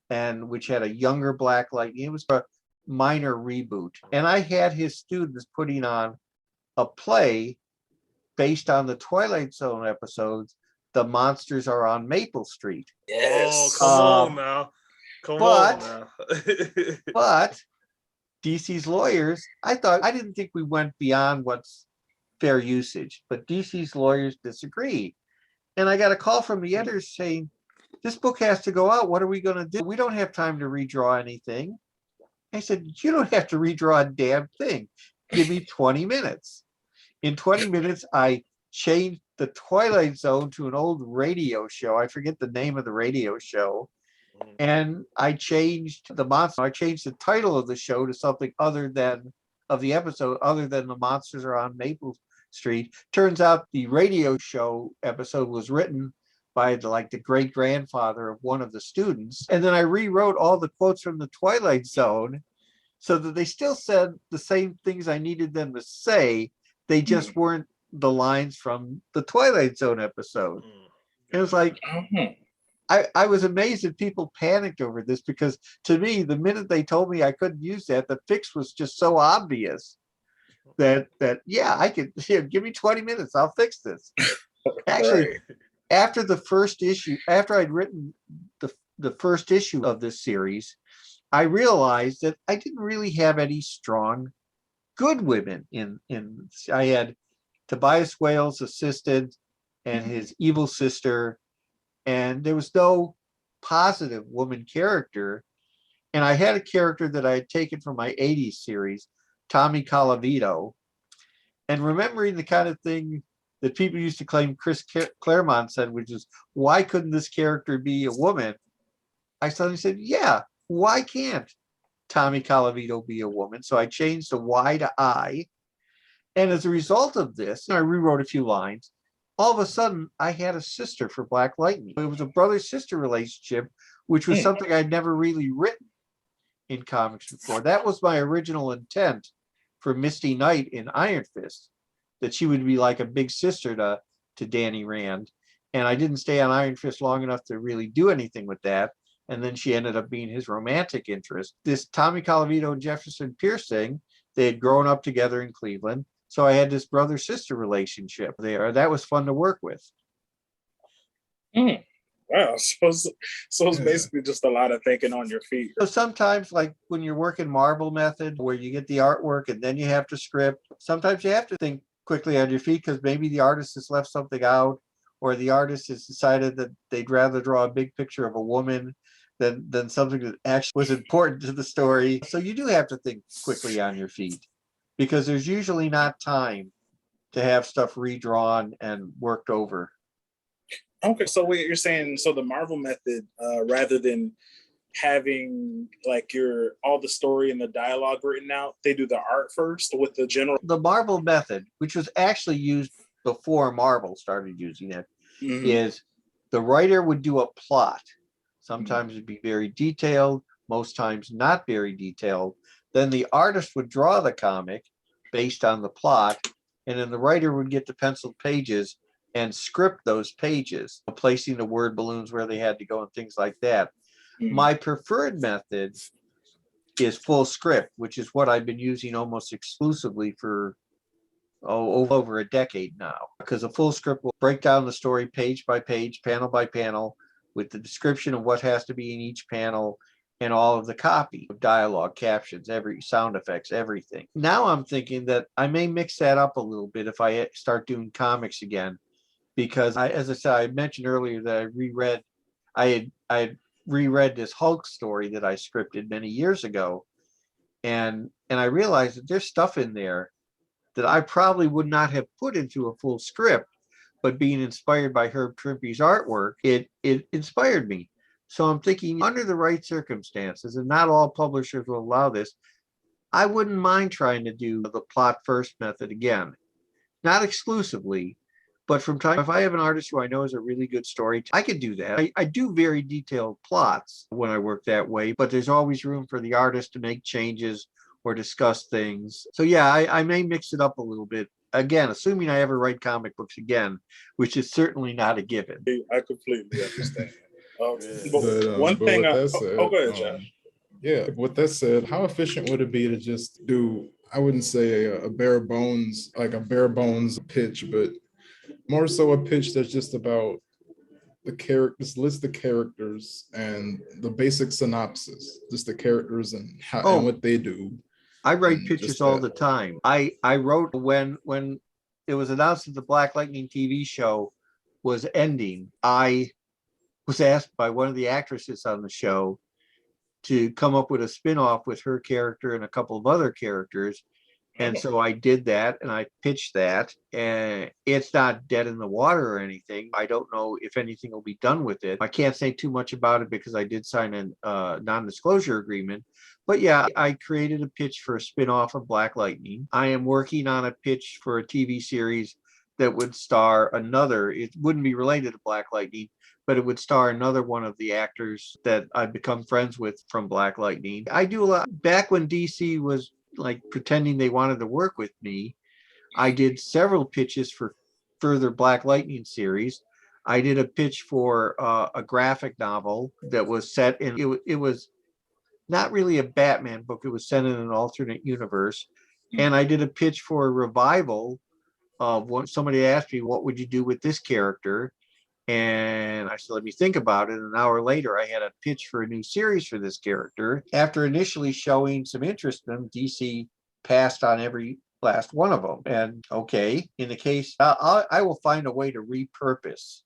and which had a younger Black Lightning, it was a minor reboot. And I had his students putting on a play based on the Twilight Zone episodes, The Monsters Are on Maple Street. Yes. Oh, come on now. Come on now. But DC's lawyers, I didn't think we went beyond what's fair usage, but DC's lawyers disagreed. And I got a call from the editors saying, this book has to go out. What are we going to do? We don't have time to redraw anything. I said, you don't have to redraw a damn thing. Give me 20 minutes. In 20 minutes, I changed the Twilight Zone to an old radio show. I forget the name of the radio show. And I changed the monster. I changed the title of the show to something other than The Monsters Are on Maple Street. Turns out the radio show episode was written by the great grandfather of one of the students. And then I rewrote all the quotes from the Twilight Zone so that they still said the same things I needed them to say. They just weren't the lines from the Twilight Zone episode. It was like, I was amazed that people panicked over this, because to me, the minute they told me I couldn't use that, the fix was just so obvious that I could, give me 20 minutes, I'll fix this. Actually, Right. after the first issue, after I'd written the first issue of this series, I realized that I didn't really have any strong good women in I had Tobias Whale's assistant and his evil sister, and there was no positive woman character. And I had a character that I had taken from my 80s series, Tommy Colavito. And remembering the kind of thing that people used to claim Chris Claremont said, which is, why couldn't this character be a woman? I suddenly said, yeah, why can't Tommy Colavito be a woman? So I changed the Y to I. And as a result of this, I rewrote a few lines. All of a sudden, I had a sister for Black Lightning. It was a brother-sister relationship, which was something I'd never really written in comics before. That was my original intent for Misty Knight in Iron Fist, that she would be like a big sister to Danny Rand. And I didn't stay on Iron Fist long enough to really do anything with that. And then she ended up being his romantic interest. This Tommy Colavito and Jefferson Pierce thing, they had grown up together in Cleveland. So I had this brother-sister relationship there. That was fun to work with. Wow. So it's basically just a lot of thinking on your feet. So sometimes, like when you're working Marvel method, where you get the artwork and then you have to script, sometimes you have to think quickly on your feet because maybe the artist has left something out, or the artist has decided that they'd rather draw a big picture of a woman than something that actually was important to the story. So you do have to think quickly on your feet, because there's usually not time to have stuff redrawn and worked over. Okay, so what you're saying, so the Marvel method, rather than having like all the story and the dialogue written out, they do the art first with the general. The Marvel method, which was actually used before Marvel started using it, is the writer would do a plot. Sometimes it'd be very detailed, most times not very detailed. Then the artist would draw the comic based on the plot, and then the writer would get the penciled pages and script those pages, placing the word balloons where they had to go and things like that. My preferred method is full script, which is what I've been using almost exclusively for over a decade now, because a full script will break down the story page by page, panel by panel, with the description of what has to be in each panel and all of the copy, dialogue, captions, every sound effects, everything. Now I'm thinking that I may mix that up a little bit if I start doing comics again, because as I said, I mentioned earlier that I had reread this Hulk story that I scripted many years ago, and I realized that there's stuff in there that I probably would not have put into a full script, but being inspired by Herb Trimpe's artwork, it inspired me. So I'm thinking, under the right circumstances, and not all publishers will allow this, I wouldn't mind trying to do the plot first method again. Not exclusively, but from time, if I have an artist who I know is a really good story, I could do that. I do very detailed plots when I work that way, but there's always room for the artist to make changes or discuss things. So yeah, I may mix it up a little bit. Again, assuming I ever write comic books again, which is certainly not a given. I completely understand. One thing. Go ahead, Josh. Yeah, with that said, how efficient would it be to just do, I wouldn't say a bare bones, like a bare bones pitch, but more so a pitch that's just about the characters, list the characters and the basic synopsis, just the characters and how and what they do. I write pitches all the time. I wrote when it was announced that the Black Lightning TV show was ending. I was asked by one of the actresses on the show to come up with a spin-off with her character and a couple of other characters. And so I did that and I pitched that, and it's not dead in the water or anything. I don't know if anything will be done with it. I can't say too much about it because I did sign a non-disclosure agreement. But yeah, I created a pitch for a spin-off of Black Lightning. I am working on a pitch for a TV series that would star another, it wouldn't be related to Black Lightning, but it would star another one of the actors that I've become friends with from Black Lightning. I do a lot. Back when DC was like pretending they wanted to work with me, I did several pitches for further Black Lightning series. I did a pitch for a graphic novel that was set in, it was not really a Batman book, it was set in an alternate universe. And I did a pitch for a revival of what somebody asked me, what would you do with this character? And I said, let me think about it. An hour later, I had a pitch for a new series for this character. After initially showing some interest in them, DC passed on every last one of them. And okay, in the case, I will find a way to repurpose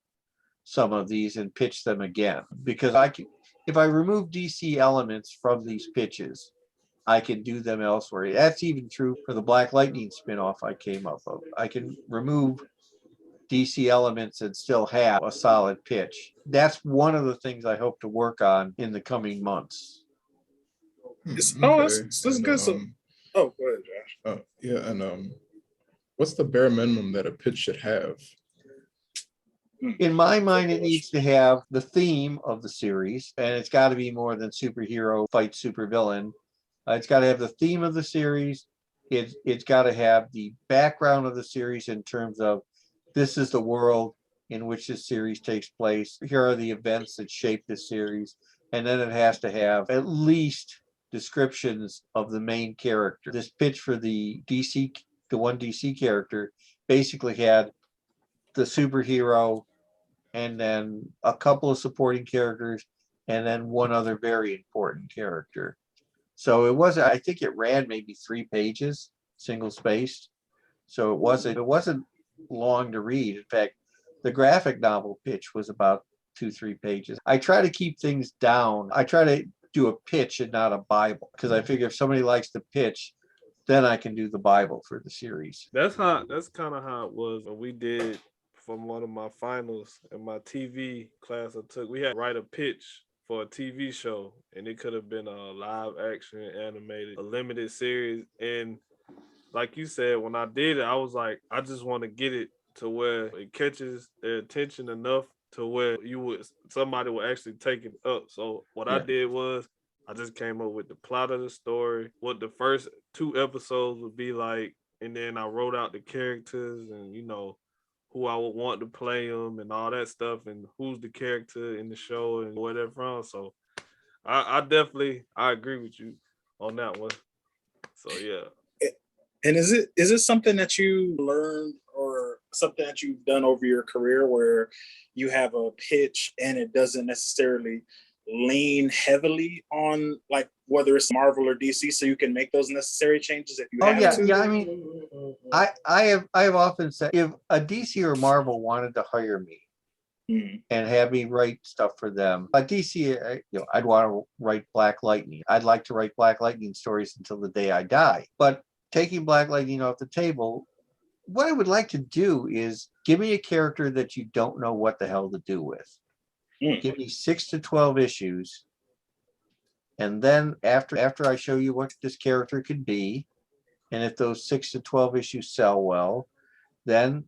some of these and pitch them again, because if I remove DC elements from these pitches, I can do them elsewhere. That's even true for the Black Lightning spinoff I came up with. I can remove DC elements and still have a solid pitch. That's one of the things I hope to work on in the coming months. That's good. So, go ahead, Josh. Yeah, and what's the bare minimum that a pitch should have? In my mind, it needs to have the theme of the series, and it's got to be more than superhero fight supervillain. It's got to have the theme of the series. It's got to have the background of the series in terms of this is the world in which this series takes place. Here are the events that shape this series. And then it has to have at least descriptions of the main character. This pitch for the one DC character basically had the superhero and then a couple of supporting characters and then one other very important character. So it wasn't, I think it ran maybe 3 pages, single spaced. So it wasn't long to read. In fact, the graphic novel pitch was about 2-3 pages. I try to keep things down. I try to do a pitch and not a Bible, because I figure if somebody likes the pitch, then I can do the Bible for the series. That's kind of how it was when we did from one of my finals in my TV class I took. We had to write a pitch for a TV show, and it could have been a live action animated, a limited series. And like you said, when I did it, I was like, I just want to get it to where it catches their attention enough to where somebody would actually take it up. So what I did was I just came up with the plot of the story, what the first 2 episodes would be like, and then I wrote out the characters and, who I would want to play them and all that stuff, and who's the character in the show and where they're from. So I definitely agree with you on that one. So yeah. And is it something that you learned or something that you've done over your career where you have a pitch and it doesn't necessarily lean heavily on like whether it's Marvel or DC, so you can make those necessary changes if you have to? Yeah. I mean, I have often said if a DC or Marvel wanted to hire me and have me write stuff for them, a DC, I'd want to write Black Lightning. I'd like to write Black Lightning stories until the day I die. But taking Black Lightning off the table, what I would like to do is give me a character that you don't know what the hell to do with. Give me 6 to 12 issues. And then after I show you what this character could be, and if those 6 to 12 issues sell well, then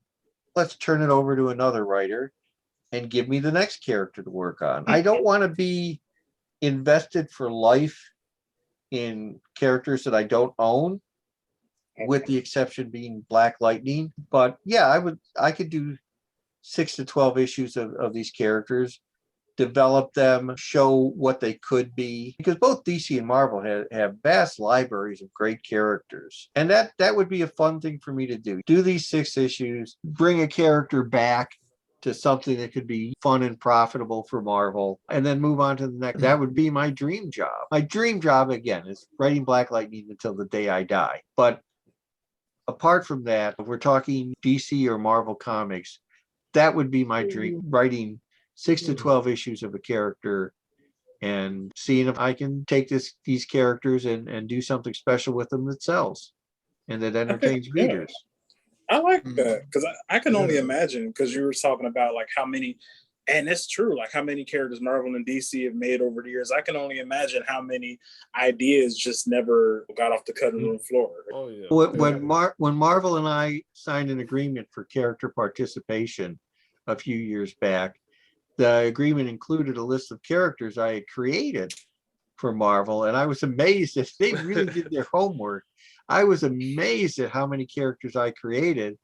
let's turn it over to another writer and give me the next character to work on. I don't want to be invested for life in characters that I don't own, with the exception being Black Lightning. But yeah, I could do 6 to 12 issues of these characters, develop them, show what they could be, because both DC and Marvel have vast libraries of great characters. And that would be a fun thing for me to do these 6 issues, bring a character back to something that could be fun and profitable for Marvel, and then move on to the next. That would be my dream job. My dream job, again, is writing Black Lightning until the day I die. But apart from that, if we're talking DC or Marvel comics, that would be my dream, writing 6 to 12 issues of a character and seeing if I can take these characters and do something special with them that sells and that entertains readers. I like that, because I can only imagine, because you were talking about like how many, and it's true, like how many characters Marvel and DC have made over the years. I can only imagine how many ideas just never got off the cutting room floor. Oh yeah. When Marvel and I signed an agreement for character participation a few years back, the agreement included a list of characters I had created for Marvel, and I was amazed if they really did their homework. I was amazed at how many characters I created.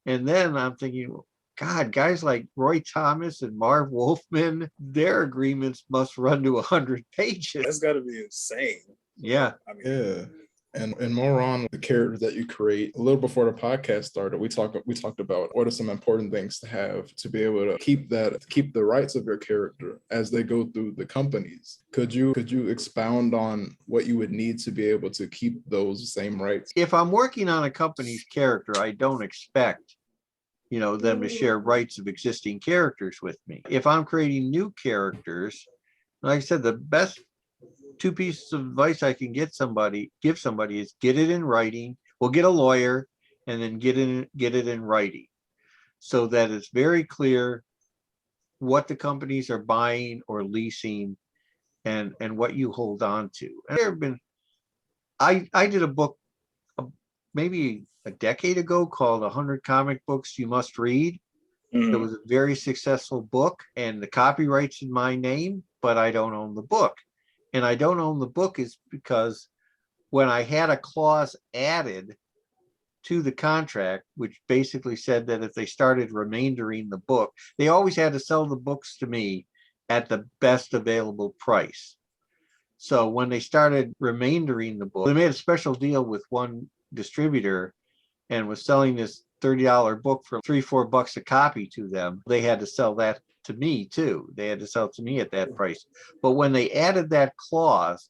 And then I'm thinking, God, guys like Roy Thomas and Marv Wolfman, their agreements must run to 100 pages. That's got to be insane. Yeah. I mean, yeah. And more on the characters that you create. A little before the podcast started, we talked about what are some important things to have to be able to keep the rights of your character as they go through the companies. Could you expound on what you would need to be able to keep those same rights? If I'm working on a company's character, I don't expect them to share rights of existing characters with me. If I'm creating new characters, Like I said, the best two pieces of advice I can give somebody is get it in writing. Well, get a lawyer and then get it in writing so that it's very clear what the companies are buying or leasing and what you hold on to. And there have been, I did a book maybe a decade ago called 100 Comic Books You Must Read. It was a very successful book and the copyright's in my name, but I don't own the book. And I don't own the book is because when I had a clause added to the contract, which basically said that if they started remaindering the book, they always had to sell the books to me at the best available price. So when they started remaindering the book, they made a special deal with one distributor and was selling this $30 book for $3-4 a copy to them. They had to sell that to me too. They had to sell it to me at that price. But when they added that clause,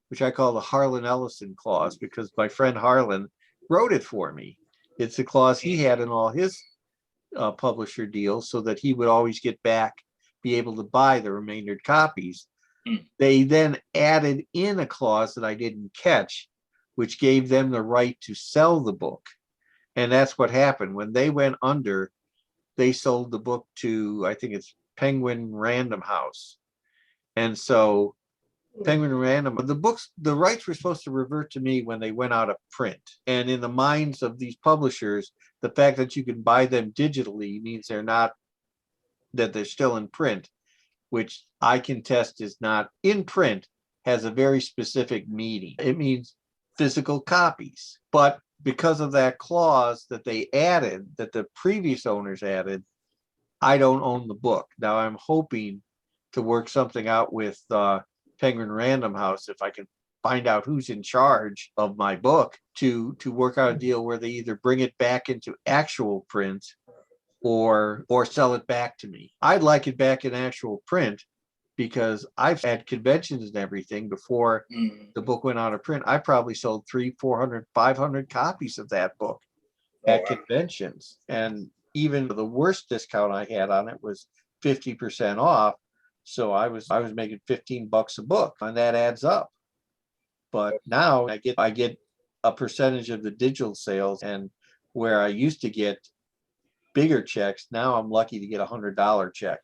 which I call the Harlan Ellison clause, because my friend Harlan wrote it for me. It's a clause he had in all his publisher deals so that he would always get back, be able to buy the remaindered copies. They then added in a clause that I didn't catch, which gave them the right to sell the book. And that's what happened. When they went under, they sold the book to, I think it's Penguin Random House. And so Penguin Random, the rights were supposed to revert to me when they went out of print. And in the minds of these publishers, the fact that you can buy them digitally means that they're still in print, which I can test is not in print, has a very specific meaning. It means physical copies. But because of that clause that they added, that the previous owners added, I don't own the book. Now I'm hoping to work something out with Penguin Random House, if I can find out who's in charge of my book, to work out a deal where they either bring it back into actual print or sell it back to me. I'd like it back in actual print because I've had conventions and everything before the book went out of print. I probably sold 300, 400, 500 copies of that book at conventions. And even the worst discount I had on it was 50% off. So I was making $15 a book, and that adds up. But now I get a percentage of the digital sales, and where I used to get bigger checks, now I'm lucky to get $100 check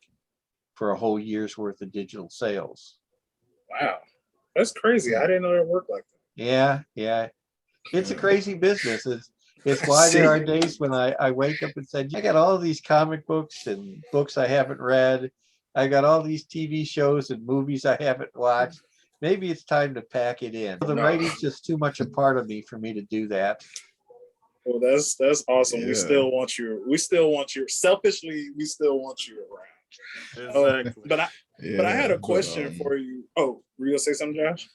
for a whole year's worth of digital sales. Wow, that's crazy. I didn't know it worked like that. Yeah. It's a crazy business. It's why there are days when I wake up and say, I got all these comic books and books I haven't read. I got all these TV shows and movies I haven't watched. Maybe it's time to pack it in. The writing's just too much a part of me for me to do that. Well, that's awesome. Yeah. We still want you. Selfishly, we still want you around. Exactly. But I had a question for you. Oh, were you gonna say something, Josh?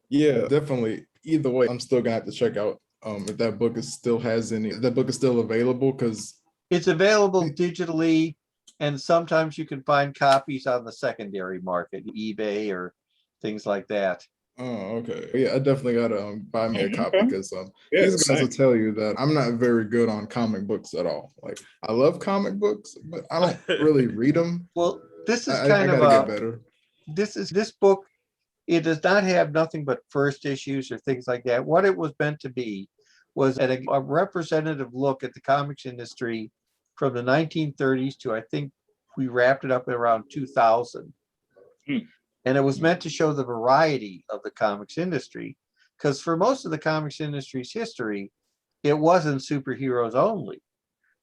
Yeah, definitely. Either way, I'm still gonna have to check out if that book is still available, because it's available digitally, and sometimes you can find copies on the secondary market, eBay or things like that. Oh, okay. Yeah, I definitely gotta buy me a copy because these guys will same. tell you that I'm not very good on comic books at all. Like, I love comic books, but I don't really read them. Well, this is I kind of gotta get better. This book, it does not have nothing but first issues or things like that. What it was meant to be was a representative look at the comics industry from the 1930s to, I think we wrapped it up at around 2000. And it was meant to show the variety of the comics industry, because for most of the comics industry's history, it wasn't superheroes only,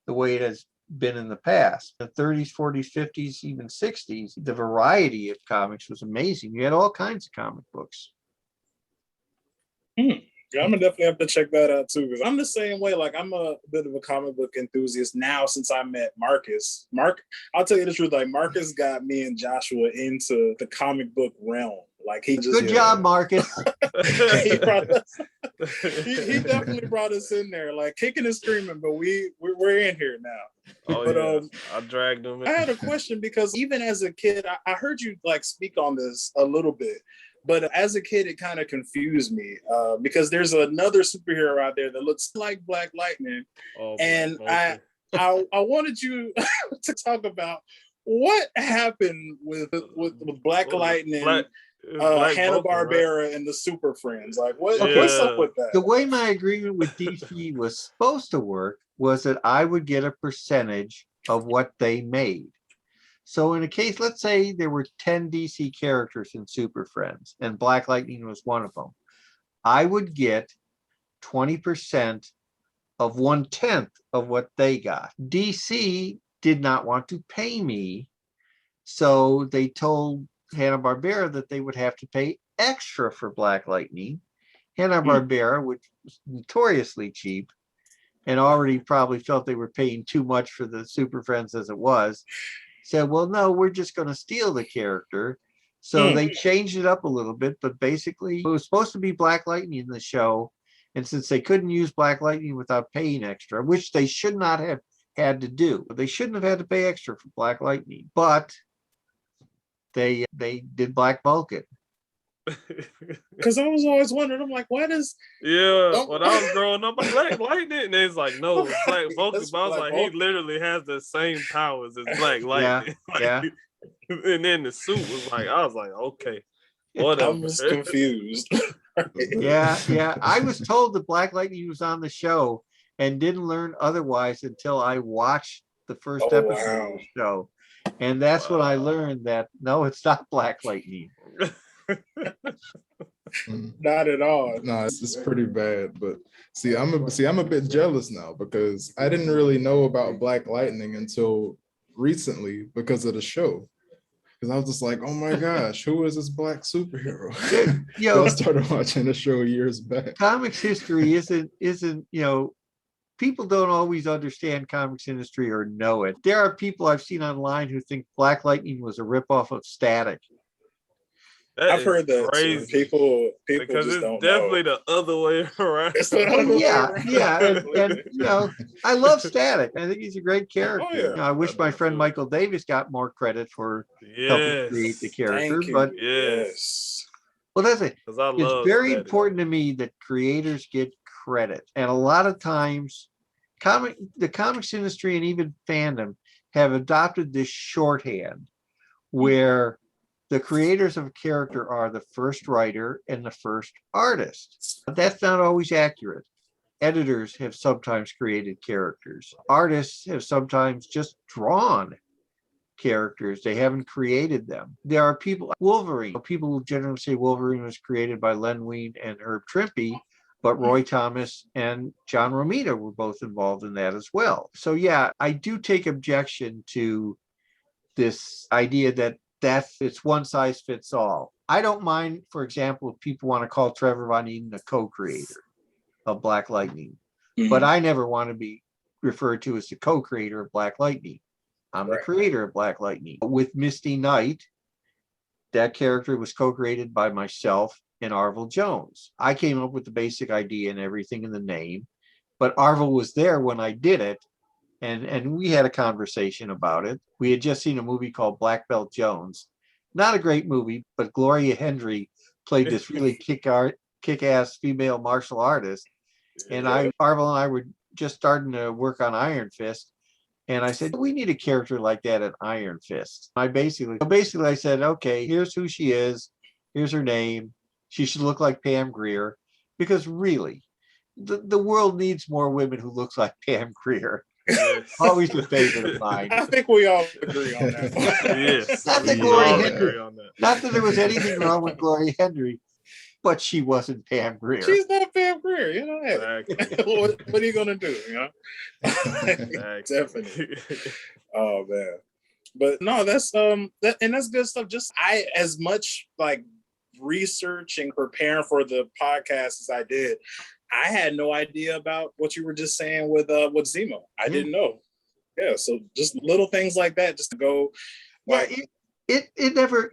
the way it has been in the past. The 30s, 40s, 50s, even 60s, the variety of comics was amazing. You had all kinds of comic books. Yeah, I'm gonna definitely have to check that out too, because I'm the same way. Like, I'm a bit of a comic book enthusiast now since I met Marcus. I'll tell you the truth. Like, Marcus got me and Joshua into the comic book realm. Like, he just Good job, Marcus. he definitely brought us in there, like kicking and screaming. But we're in here now. Oh, but yeah. I dragged him in. I had a question because even as a kid, I heard you like speak on this a little bit. But as a kid, it kind of confused me because there's another superhero out there that looks like Black Lightning. And I wanted you to talk about what happened with Black Lightning, Black Hanna-Barbera, and the Super Friends? Like, what's up with that? The way my agreement with DC was supposed to work was that I would get a percentage of what they made. So in a case, let's say there were 10 DC characters in Super Friends, and Black Lightning was one of them. I would get 20% of 1/10 of what they got. DC did not want to pay me, so they told Hanna-Barbera that they would have to pay extra for Black Lightning. Hanna-Barbera, which was notoriously cheap and already probably felt they were paying too much for the Super Friends as it was, said, well, no, we're just going to steal the character. So they changed it up a little bit, but basically it was supposed to be Black Lightning in the show. And since they couldn't use Black Lightning without paying extra, which they should not have had to do, they shouldn't have had to pay extra for Black Lightning, but they did Black Vulcan. Because I was always wondering, I'm like, why does when I was growing up, Black Lightning, and it's like, no, it's Black Vulcan. But I was like, he literally has the same powers as Black Lightning. And then the suit was like, I was like, okay, whatever. I was confused. Yeah. I was told that Black Lightning was on the show and didn't learn otherwise until I watched the first episode of the show. And that's when I learned that, no, it's not Black Lightning. Not at all. No, it's pretty bad. But I'm a bit jealous now because I didn't really know about Black Lightning until recently because of the show. Because I was just like, oh my gosh, who is this black superhero? I started watching the show years back. Comics history isn't people don't always understand comics industry or know it. There are people I've seen online who think Black Lightning was a ripoff of Static. I've heard that crazy. People because just it's don't definitely know. The other way around. And I love Static. I think he's a great character. Oh, yeah. I wish my friend Michael Davis got more credit for helping create the character. But well, that's it. It's very important to me that creators get credit, and a lot of times, the comics industry and even fandom have adopted this shorthand where the creators of a character are the first writer and the first artist. But that's not always accurate. Editors have sometimes created characters. Artists have sometimes just drawn characters. They haven't created them. There are people, Wolverine. People will generally say Wolverine was created by Len Wein and Herb Trimpe, but Roy Thomas and John Romita were both involved in that as well. So yeah, I do take objection to this idea that it's one size fits all. I don't mind, for example, if people want to call Trevor Von Eeden a co-creator of Black Lightning, but I never want to be referred to as the co-creator of Black Lightning. I'm the creator of Black Lightning. With Misty Knight, that character was co-created by myself and Arvil Jones. I came up with the basic idea and everything in the name, but Arvil was there when I did it. And we had a conversation about it. We had just seen a movie called Black Belt Jones. Not a great movie, but Gloria Hendry played this really kick-ass female martial artist. And Arvil and I were just starting to work on Iron Fist. And I said, we need a character like that in Iron Fist. I said, okay, here's who she is. Here's her name. She should look like Pam Grier. Because really, the world needs more women who look like Pam Grier. Always a favorite of mine. I think we all agree on that. Yes. Not that there was anything wrong with Gloria Hendry, but she wasn't Pam Grier. She's not Pam Grier, you know that. Exactly. What are you gonna do? You know? Definitely. Oh man. But no, that's that's good stuff. Just as much like research and preparing for the podcast as I did, I had no idea about what you were just saying with Zemo. I didn't know. Yeah, so just little things like that, just to go. Like, it never,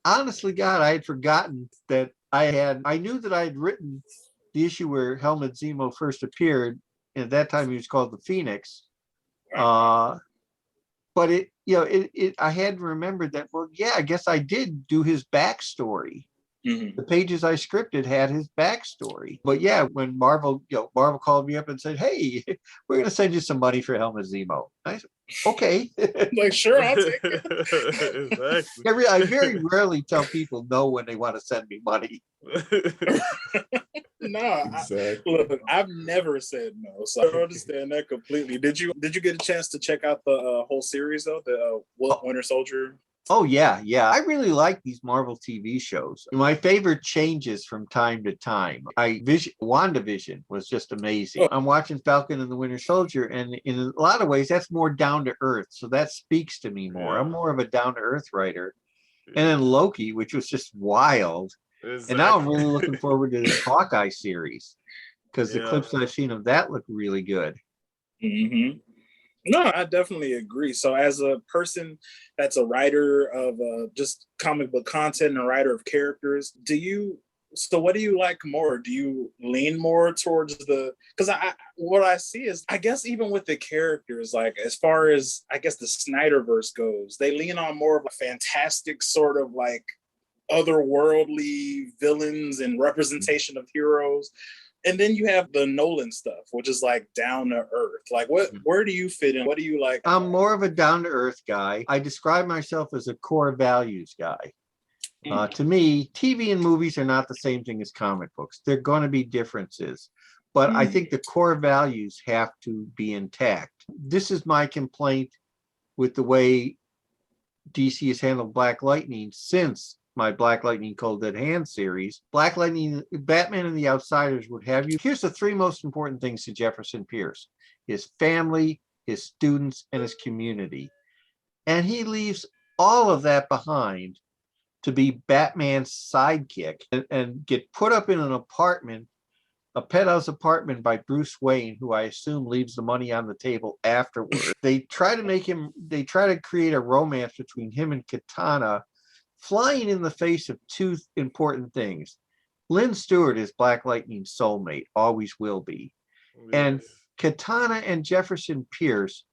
honestly, God, I had forgotten that I knew that I had written the issue where Helmut Zemo first appeared, and at that time he was called the Phoenix. But I hadn't remembered that. Well, yeah, I guess I did do his backstory Mhm. The pages I scripted had his backstory. But yeah, when Marvel called me up and said, "Hey, we're going to send you some money for Helmut Zemo," I said, "Okay." Like, sure, I'll take it. Exactly. I very rarely tell people no when they want to send me money. No, Exactly. look, I've never said no, so I understand that completely. Did you get a chance to check out the whole series though, the Winter Soldier? Oh yeah. I really like these Marvel TV shows. My favorite changes from time to time. WandaVision was just amazing. I'm watching Falcon and the Winter Soldier, and in a lot of ways, that's more down to earth. So that speaks to me more. Yeah. I'm more of a down to earth writer. And then Loki, which was just wild. Exactly. And now I'm really looking forward to this Hawkeye series because the clips that I've seen of that look really good. Mm-hmm. No, I definitely agree. So as a person that's a writer of just comic book content and a writer of characters, what do you like more? Do you lean more towards because what I see is, I guess even with the characters, like as far as I guess the Snyderverse goes, they lean on more of a fantastic sort of like otherworldly villains and representation of heroes. And then you have the Nolan stuff, which is like down to earth. Like, where do you fit in? What do you like? I'm more of a down to earth guy. I describe myself as a core values guy. To me, TV and movies are not the same thing as comic books. They're going to be differences. But I think the core values have to be intact. This is my complaint with the way DC has handled Black Lightning since my Black Lightning Cold Dead Hand series. Black Lightning, Batman and the Outsiders would have you. Here's the three most important things to Jefferson Pierce: his family, his students, and his community. And he leaves all of that behind to be Batman's sidekick and get put up in an apartment, a penthouse apartment by Bruce Wayne, who I assume leaves the money on the table afterward. They try to create a romance between him and Katana, flying in the face of two important things. Lynn Stewart is Black Lightning's soulmate, always will be. Yes. And Katana and Jefferson Pierce,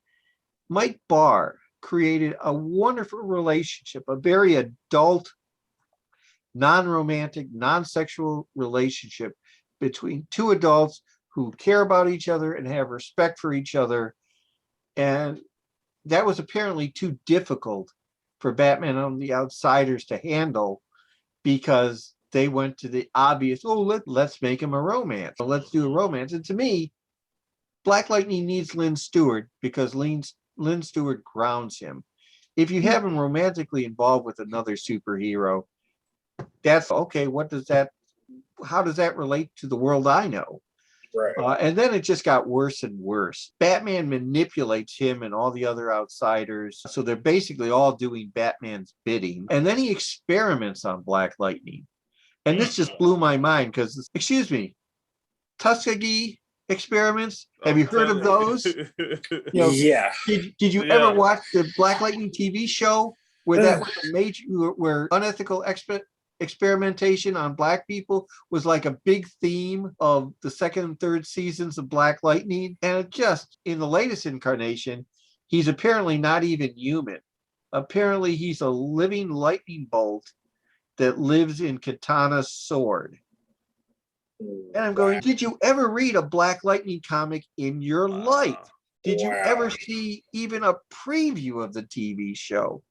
Mike Barr created a wonderful relationship, a very adult, non-romantic, non-sexual relationship between two adults who care about each other and have respect for each other. And that was apparently too difficult for Batman and the Outsiders to handle, because they went to the obvious, let's make him a romance. So let's do a romance. And to me, Black Lightning needs Lynn Stewart because Lynn Stewart grounds him. If you have him romantically involved with another superhero, that's okay. How does that relate to the world I know? Right. And then it just got worse and worse. Batman manipulates him and all the other Outsiders. So they're basically all doing Batman's bidding. And then he experiments on Black Lightning. And this just blew my mind because, excuse me, Tuskegee experiments? Have you heard of those? Yeah. Did you ever watch the Black Lightning TV show where that was where unethical experimentation on Black people was like a big theme of the second and third seasons of Black Lightning? And just in the latest incarnation, he's apparently not even human. Apparently he's a living lightning bolt that lives in Katana's sword. And I'm going, did you ever read a Black Lightning comic in your life? Did you ever see even a preview of the TV show?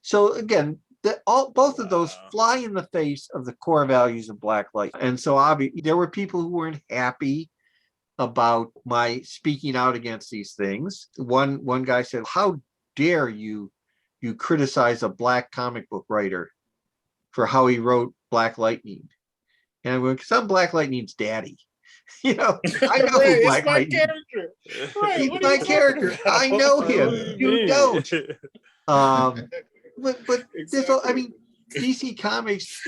So again, both of those fly in the face of the core values of Black Lightning. And so obviously there were people who weren't happy about my speaking out against these things. One guy said, "How dare you criticize a Black comic book writer for how he wrote Black Lightning?" And I'm going, because I'm Black Lightning's daddy. I know who Black Lightning is. Right, he's my character. I know him. You don't. But exactly. I mean, DC Comics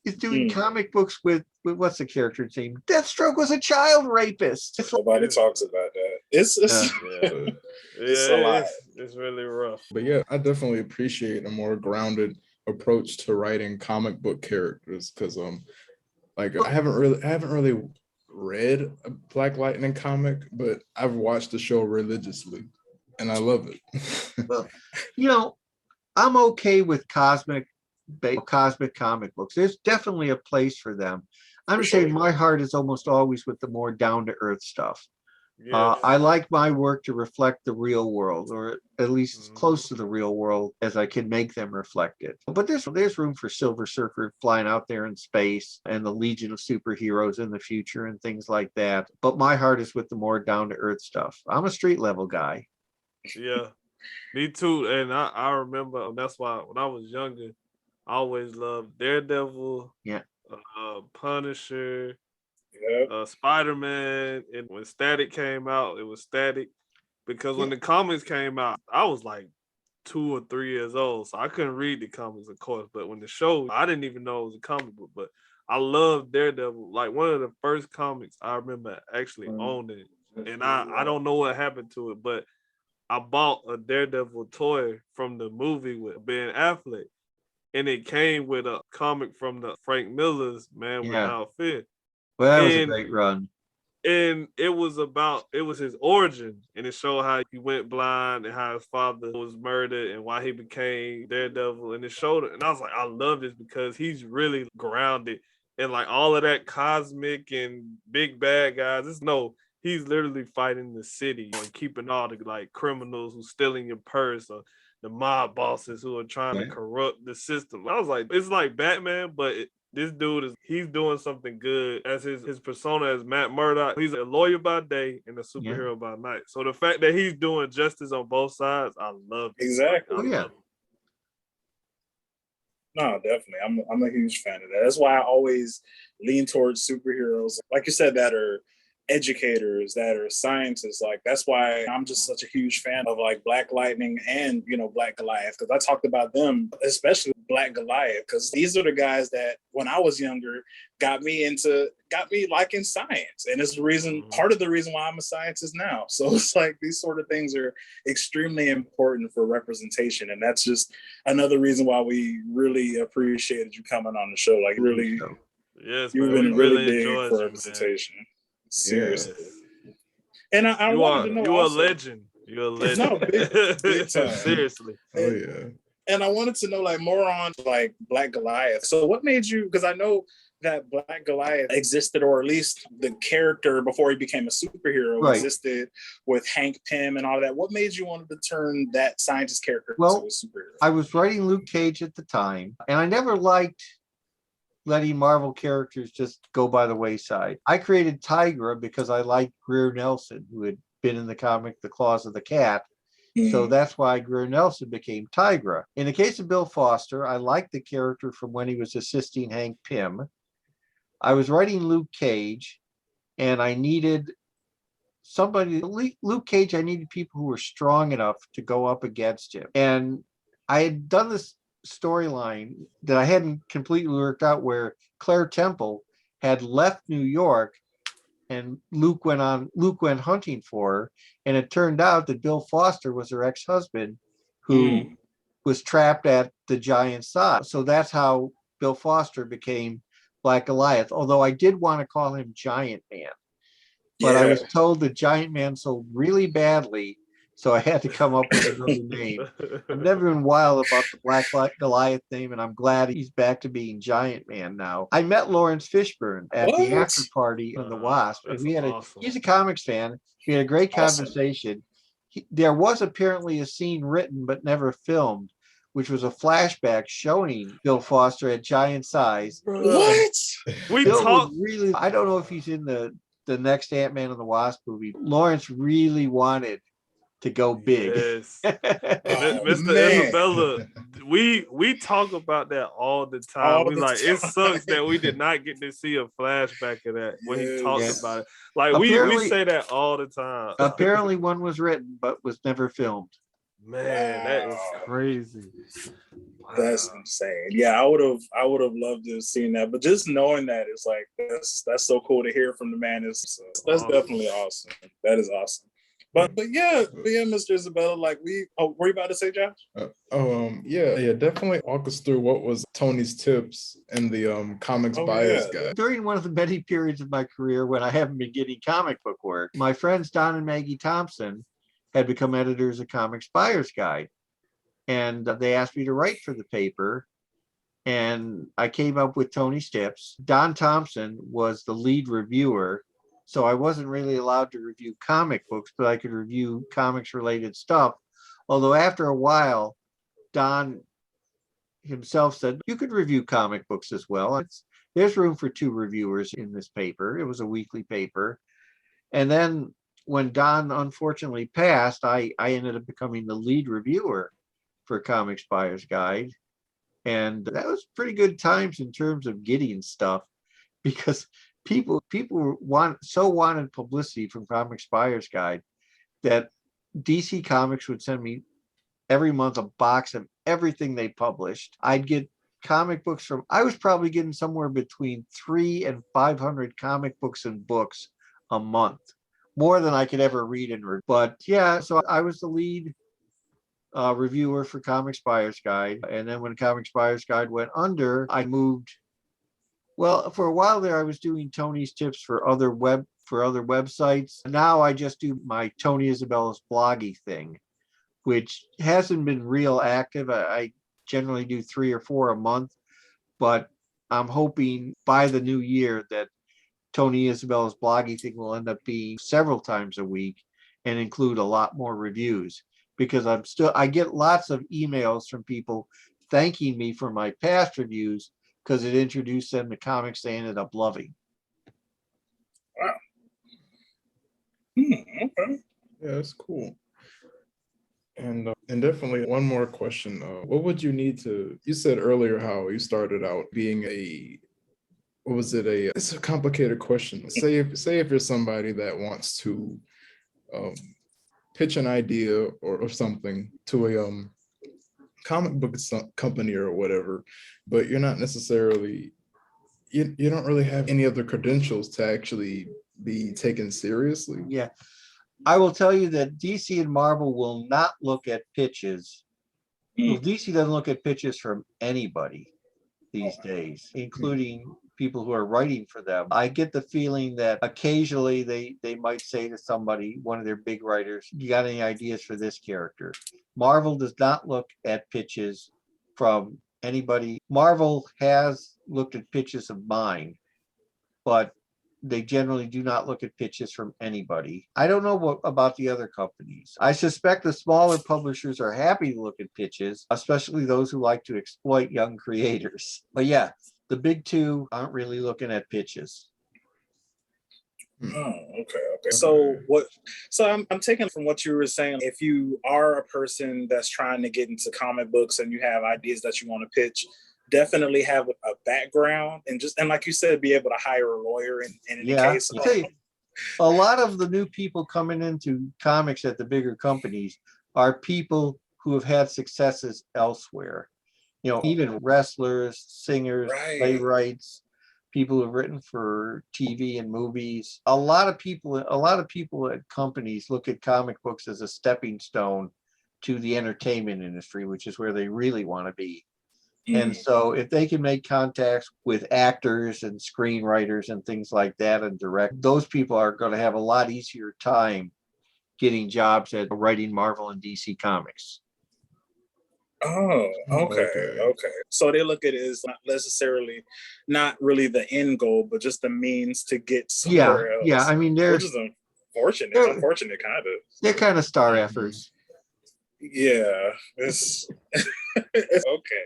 is doing comic books with what's the character's name? Deathstroke was a child rapist. Nobody talks about that. It's a lot. It's really rough. But yeah, I definitely appreciate a more grounded approach to writing comic book characters, because I haven't really read a Black Lightning comic, but I've watched the show religiously and I love it. Well, I'm okay with cosmic cosmic comic books. There's definitely a place for them. I'm just sure. saying my heart is almost always with the more down-to-earth stuff. Yes. I like my work to reflect the real world, or at least as close to the real world as I can make them reflect it. But there's room for Silver Surfer flying out there in space and the Legion of Superheroes in the future and things like that. But my heart is with the more down-to-earth stuff. I'm a street level guy. Yeah, me too. And I remember that's why when I was younger, I always loved Daredevil, Yeah. Punisher, Yeah. Spider-Man. And when Static came out, it was Static. Because when the comics came out, I was like 2 or 3 years old. So I couldn't read the comics, of course. But when the show, I didn't even know it was a comic book. But I loved Daredevil. Like one of the first comics I remember actually owning. And I don't know what happened to it, but I bought a Daredevil toy from the movie with Ben Affleck, and it came with a comic from the Frank Miller's Man Without Fear. Well, that was a great run. And it was his origin, and it showed how he went blind and how his father was murdered and why he became Daredevil. And it showed it, and I was like, I love this because he's really grounded and like all of that cosmic and big bad guys. He's literally fighting the city and keeping all the like criminals who stealing your purse or the mob bosses who are trying to corrupt the system. I was like, it's like Batman, but this dude he's doing something good as his persona as Matt Murdock. He's a lawyer by day and a superhero by night. So the fact that he's doing justice on both sides, I love it. Exactly. Love it. No, definitely. I'm a huge fan of that. That's why I always lean towards superheroes, like you said, that are educators, that are scientists. Like that's why I'm just such a huge fan of like Black Lightning and Black Goliath, because I talked about them, especially Black Goliath, because these are the guys that when I was younger got me liking science, and it's the reason, part of the reason why I'm a scientist now. So it's like these sort of things are extremely important for representation, and that's just another reason why we really appreciated you coming on the show. Like really, yes, you've man, been really big for representation. Seriously. Yes. And I wanted to know, you're a legend. You're a legend. No, big time. Seriously. Oh yeah. And I wanted to know like more on like Black Goliath. So what made you, because I know that Black Goliath existed, or at least the character before he became a superhero existed with Hank Pym and all that. What made you want to turn that scientist character into a superhero? I was writing Luke Cage at the time, and I never liked letting Marvel characters just go by the wayside. I created Tigra because I liked Greer Nelson, who had been in the comic The Claws of the Cat. So that's why Greer Nelson became Tigra. In the case of Bill Foster, I liked the character from when he was assisting Hank Pym. I was writing Luke Cage, and I needed somebody, Luke Cage, I needed people who were strong enough to go up against him. And I had done this storyline that I hadn't completely worked out, where Claire Temple had left New York and Luke went hunting for her, and it turned out that Bill Foster was her ex-husband who was trapped at the giant side. So that's how Bill Foster became Black Goliath, although I did want to call him Giant Man, but I was told that Giant Man sold really badly, so I had to come up with another name. I've never been wild about the Black Goliath name, and I'm glad he's back to being Giant Man now. I met Lawrence Fishburne at the after party in the Wasp, and he's a comics fan. We had a great conversation. There was apparently a scene written but never filmed, which was a flashback showing Bill Foster at giant size. What? I don't know if he's in the next Ant-Man and the Wasp movie. Lawrence really wanted to go big. Yes. Mr. Isabella, we talk about that all the time. It sucks that we did not get to see a flashback of that when he talks about it. Like we say that all the time. Apparently one was written but was never filmed. Man, that is crazy. Wow. That's insane. Yeah, I would have loved to have seen that. But just knowing that is like that's so cool to hear from the man. That's awesome. Definitely awesome. That is awesome. But yeah, Mr. Isabella, like were you about to say, Josh? Yeah, definitely walk us through what was Tony's tips in the comics bias guide. During one of the many periods of my career when I haven't been getting comic book work, my friends Don and Maggie Thompson had become editors of Comics Buyer's Guide, and they asked me to write for the paper. and I came up with Tony's tips. Don Thompson was the lead reviewer, so I wasn't really allowed to review comic books, but I could review comics related stuff. Although after a while, Don himself said, you could review comic books as well. There's room for 2 reviewers in this paper. It was a weekly paper. And then when Don unfortunately passed, I ended up becoming the lead reviewer for Comics Buyer's Guide. And that was pretty good times in terms of getting stuff, because people wanted publicity from Comics Buyer's Guide that DC Comics would send me every month a box of everything they published. I'd get comic books I was probably getting somewhere between 300 and 500 comic books and books a month, more than I could ever read and read. But yeah, so I was the lead reviewer for Comics Buyer's Guide. And then when Comics Buyer's Guide went under, I moved. Well, for a while there, I was doing Tony's tips for other websites. Now I just do my Tony Isabella's bloggy thing, which hasn't been real active. I generally do 3 or 4 a month, but I'm hoping by the new year that Tony Isabella's bloggy thing will end up being several times a week and include a lot more reviews, because I get lots of emails from people thanking me for my past reviews because it introduced them to comics they ended up loving. Wow. Okay. Yeah, that's cool. And definitely one more question. What would you need to, you said earlier how you started out being it's a complicated question. Say if you're somebody that wants to pitch an idea or something to a comic book company or whatever, but you're not necessarily, you don't really have any other credentials to actually be taken seriously. Yeah. I will tell you that DC and Marvel will not look at pitches. Well, DC doesn't look at pitches from anybody these days, including people who are writing for them. I get the feeling that occasionally they might say to somebody, one of their big writers, you got any ideas for this character? Marvel does not look at pitches from anybody. Marvel has looked at pitches of mine, but they generally do not look at pitches from anybody. I don't know about the other companies. I suspect the smaller publishers are happy to look at pitches, especially those who like to exploit young creators. But yeah, the big 2 aren't really looking at pitches. Oh, okay. So I'm taking from what you were saying, if you are a person that's trying to get into comic books and you have ideas that you want to pitch, definitely have a background and like you said, be able to hire a lawyer in any case. I'll tell you, a lot of the new people coming into comics at the bigger companies are people who have had successes elsewhere. You know, even wrestlers, singers, playwrights, people who've written for TV and movies. A lot of people at companies look at comic books as a stepping stone to the entertainment industry, which is where they really want to be. And so if they can make contacts with actors and screenwriters and things like that and direct, those people are going to have a lot easier time getting jobs at writing Marvel and DC Comics. Oh, okay. So they look at it as not really the end goal, but just the means to get somewhere else. Yeah. I mean, which is unfortunate kind of. They're kind of star efforts. Yeah, it's okay.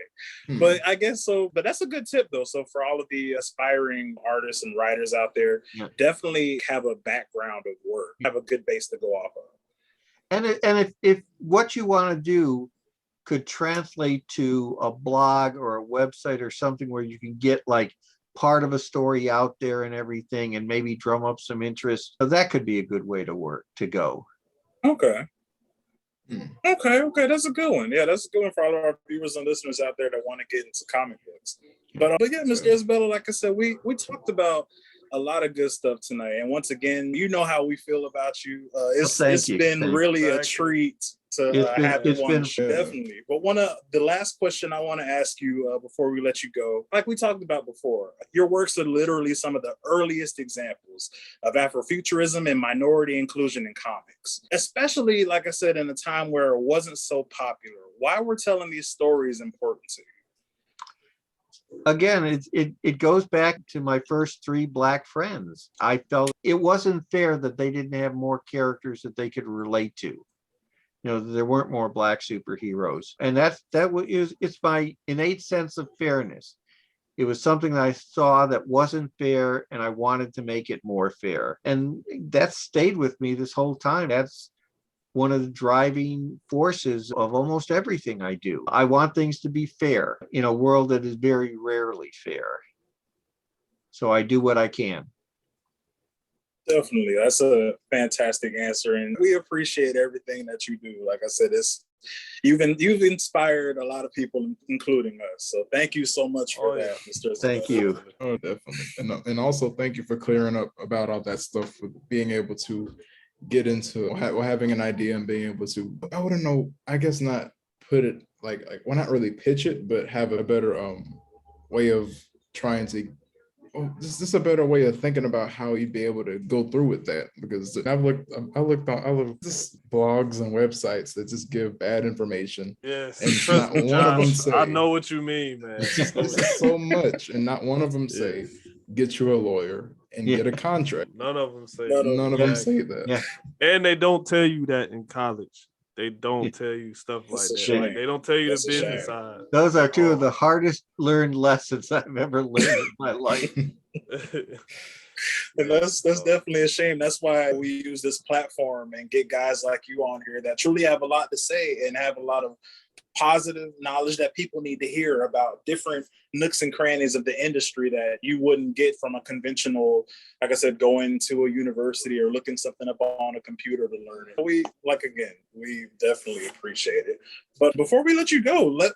But I guess so. But that's a good tip, though. So for all of the aspiring artists and writers out there, definitely have a background of work, have a good base to go off of. And if what you want to do could translate to a blog or a website or something where you can get like part of a story out there and everything, and maybe drum up some interest, that could be a good way to go. Okay. Okay, that's a good one. Yeah, that's a good one for all of our viewers and listeners out there that want to get into comic books. But yeah, Mr. Isabella, like I said, we talked about a lot of good stuff tonight. And once again, you know how we feel about you. It's been really a treat to have you on the show. Definitely. But the last question I want to ask you before we let you go, like we talked about before, your works are literally some of the earliest examples of Afrofuturism and minority inclusion in comics, especially, like I said, in a time where it wasn't so popular. Why were telling these stories important to you? again, it goes back to my first 3 Black friends. I felt it wasn't fair that they didn't have more characters that they could relate to. There weren't more Black superheroes, and it's my innate sense of fairness. It was something that I saw that wasn't fair, and I wanted to make it more fair, and that stayed with me this whole time. That's one of the driving forces of almost everything I do. I want things to be fair in a world that is very rarely fair. So I do what I can. Definitely. That's a fantastic answer. And we appreciate everything that you do. Like I said, you've inspired a lot of people, including us. So thank you so much for that, Mr. Thank you. Oh, definitely. And also thank you for clearing up about all that stuff, with being able to get into having an idea and being able to, I wouldn't know, I guess not put it like well, not really pitch it, but have a better way of trying to, this is a better way of thinking about how you'd be able to go through with that. Because I looked just blogs and websites that just give bad information. Yes, and not one of them say, I know what you mean, man. It's so much, and not one of them say, get you a lawyer and get a contract. None of them say none of them say that. Yeah. And they don't tell you that in college. They don't tell you stuff like that. Like, they don't tell you the business side. Those are 2 of the hardest learned lessons I've ever learned in my life. And that's definitely a shame. That's why we use this platform and get guys like you on here that truly have a lot to say and have a lot of positive knowledge that people need to hear about different nooks and crannies of the industry that you wouldn't get from a conventional, like I said, going to a university or looking something up on a computer to learn it. We definitely appreciate it. But before we let you go, let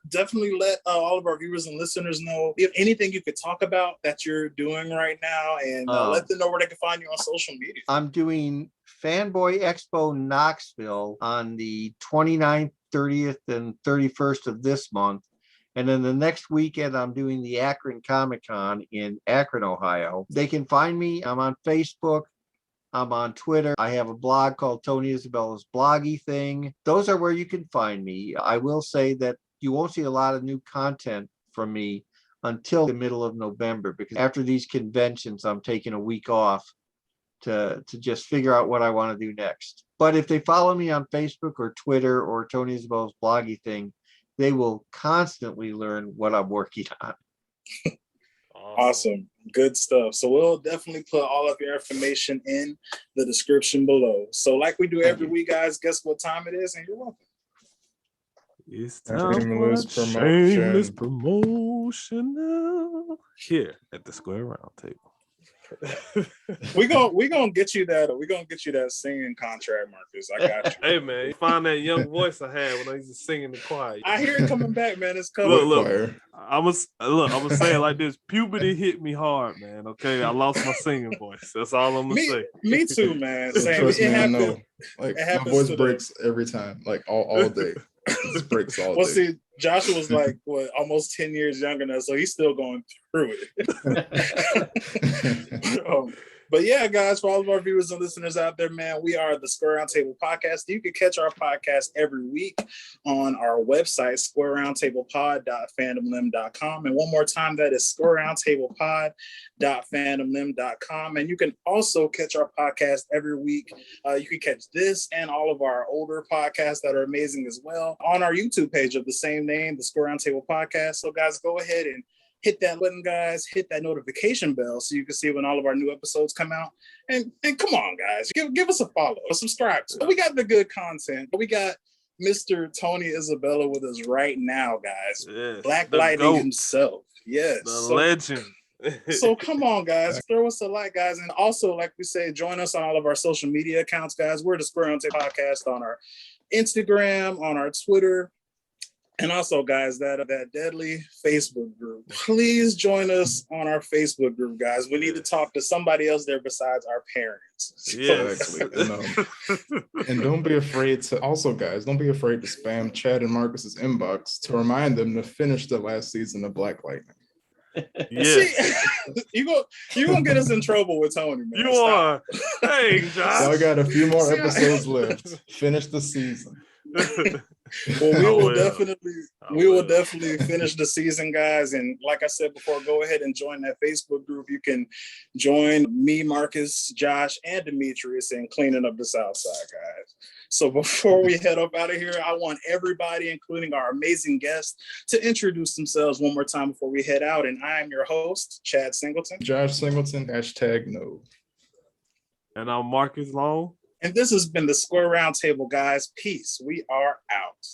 all of our viewers and listeners know if anything you could talk about that you're doing right now, and let them know where they can find you on social media. I'm doing Fanboy Expo Knoxville on the 29th, 30th, and 31st of this month. And then the next weekend, I'm doing the Akron Comic-Con in Akron, Ohio. They can find me. I'm on Facebook. I'm on Twitter. I have a blog called Tony Isabella's Bloggy Thing. Those are where you can find me. I will say that you won't see a lot of new content from me until the middle of November, because after these conventions, I'm taking a week off to just figure out what I want to do next. But if they follow me on Facebook or Twitter or Tony Isabella's Bloggy Thing, they will constantly learn what I'm working on. Awesome. Good stuff. So we'll definitely put all of your information in the description below. So like we do every week, guys, guess what time it is? And you're welcome. It's time for a shameless promotion now here at the Square Round Table. we gonna get you that singing contract, Marcus. I got you. Hey man, you find that young voice I had when I used to sing in the choir. I hear it coming back, man. It's coming. Look, I'm gonna say it like this. Puberty hit me hard, man. Okay, I lost my singing voice. That's all I'm gonna say. Me too, man. Same. Trust me, I know. Like my voice breaks every time, like all day. It breaks all day. Well, see, Joshua was like almost 10 years younger than us, so he's still going through it. But yeah, guys, for all of our viewers and listeners out there, man, we are the Square Roundtable Podcast. You can catch our podcast every week on our website, squareroundtablepod.fandomlim.com. And one more time, that is squareroundtablepod.fandomlim.com. And you can also catch our podcast every week. You can catch this and all of our older podcasts that are amazing as well on our YouTube page of the same name, the Square Roundtable Podcast. So guys, go ahead and hit that button, guys. Hit that notification bell so you can see when all of our new episodes come out. And come on, guys, give us a follow, subscribe. We got the good content. We got Mr. Tony Isabella with us right now, guys. Yes, Black Lightning himself. Yes. The legend. So come on, guys, throw us a like, guys. And also, like we say, join us on all of our social media accounts, guys. We're the Square Roundtable Podcast on our Instagram, on our Twitter. And also, guys, that deadly Facebook group. Please join us on our Facebook group, guys. We need to talk to somebody else there besides our parents. Yes. And don't be afraid to, also, guys, don't be afraid to spam Chad and Marcus's inbox to remind them to finish the last season of Black Lightning. Yes. You gonna get us in trouble with Tony, man. You are. Hey, Josh. Y'all got a few more episodes left. Finish the season. Well, we I will will. definitely I we will will. definitely finish the season, guys. And like I said before, go ahead and join that Facebook group. You can join me, Marcus, Josh, and Demetrius in cleaning up the South Side, guys. So before we head up out of here, I want everybody, including our amazing guests, to introduce themselves one more time before we head out. And I am your host, Chad Singleton. Josh Singleton, #no. And I'm Marcus Long. And this has been the Square Round Table, guys. Peace. We are out.